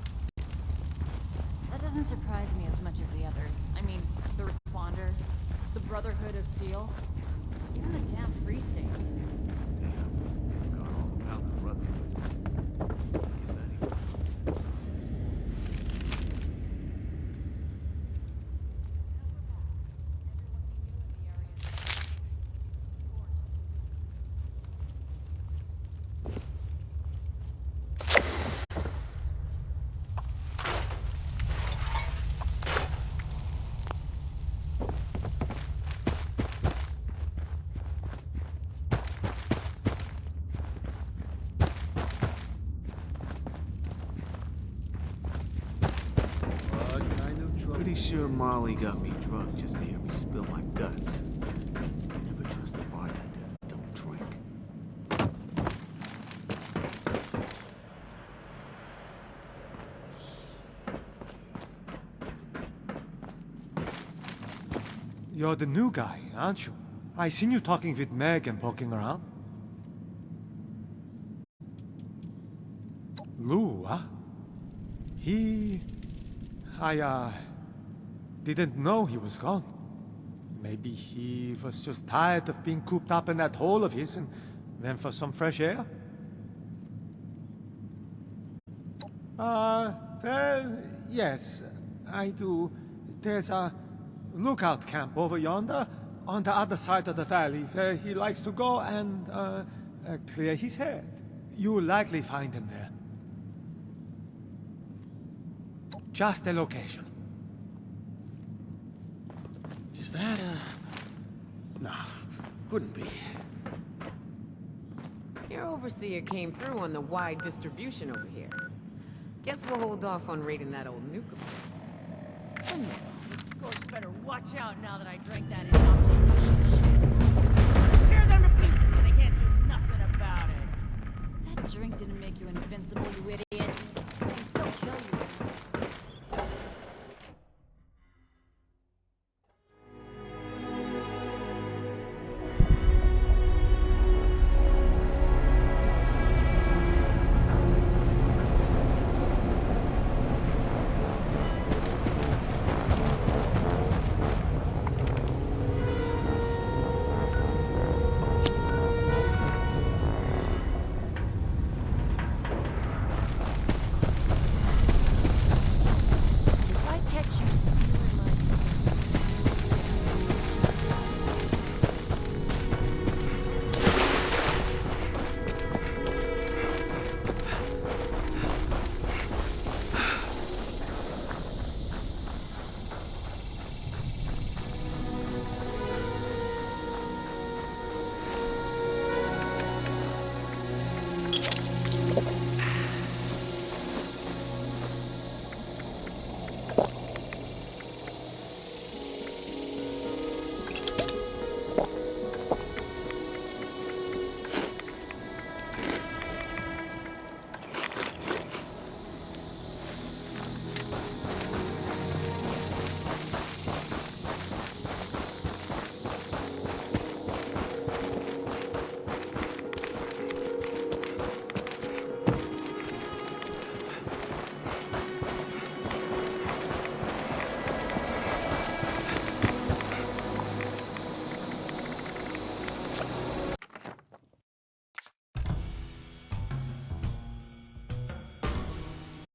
That doesn't surprise me as much as the others. I mean, the responders, the Brotherhood of Steel, even the damn Free States. Damn, I forgot all about the Brotherhood. Pretty sure Molly got me drunk just to hear me spill my guts. Never trust a bartender that don't drink. You're the new guy, aren't you? I seen you talking with Meg and poking around. Lou, huh? I didn't know he was gone. Maybe he was just tired of being cooped up in that hole of his and went for some fresh air? Well, yes, I do. There's a lookout camp over yonder, on the other side of the valley, where he likes to go and, clear his head. You'll likely find him there. Just the location. Is that No, couldn't be. Your overseer came through on the wide distribution over here. Guess we'll hold off on raiding that old nuke. The Scorch better watch out now that I drank that inoculation shit. Tear them to pieces and they can't do nothing about it. That drink didn't make you invincible, you idiot. It can still kill you.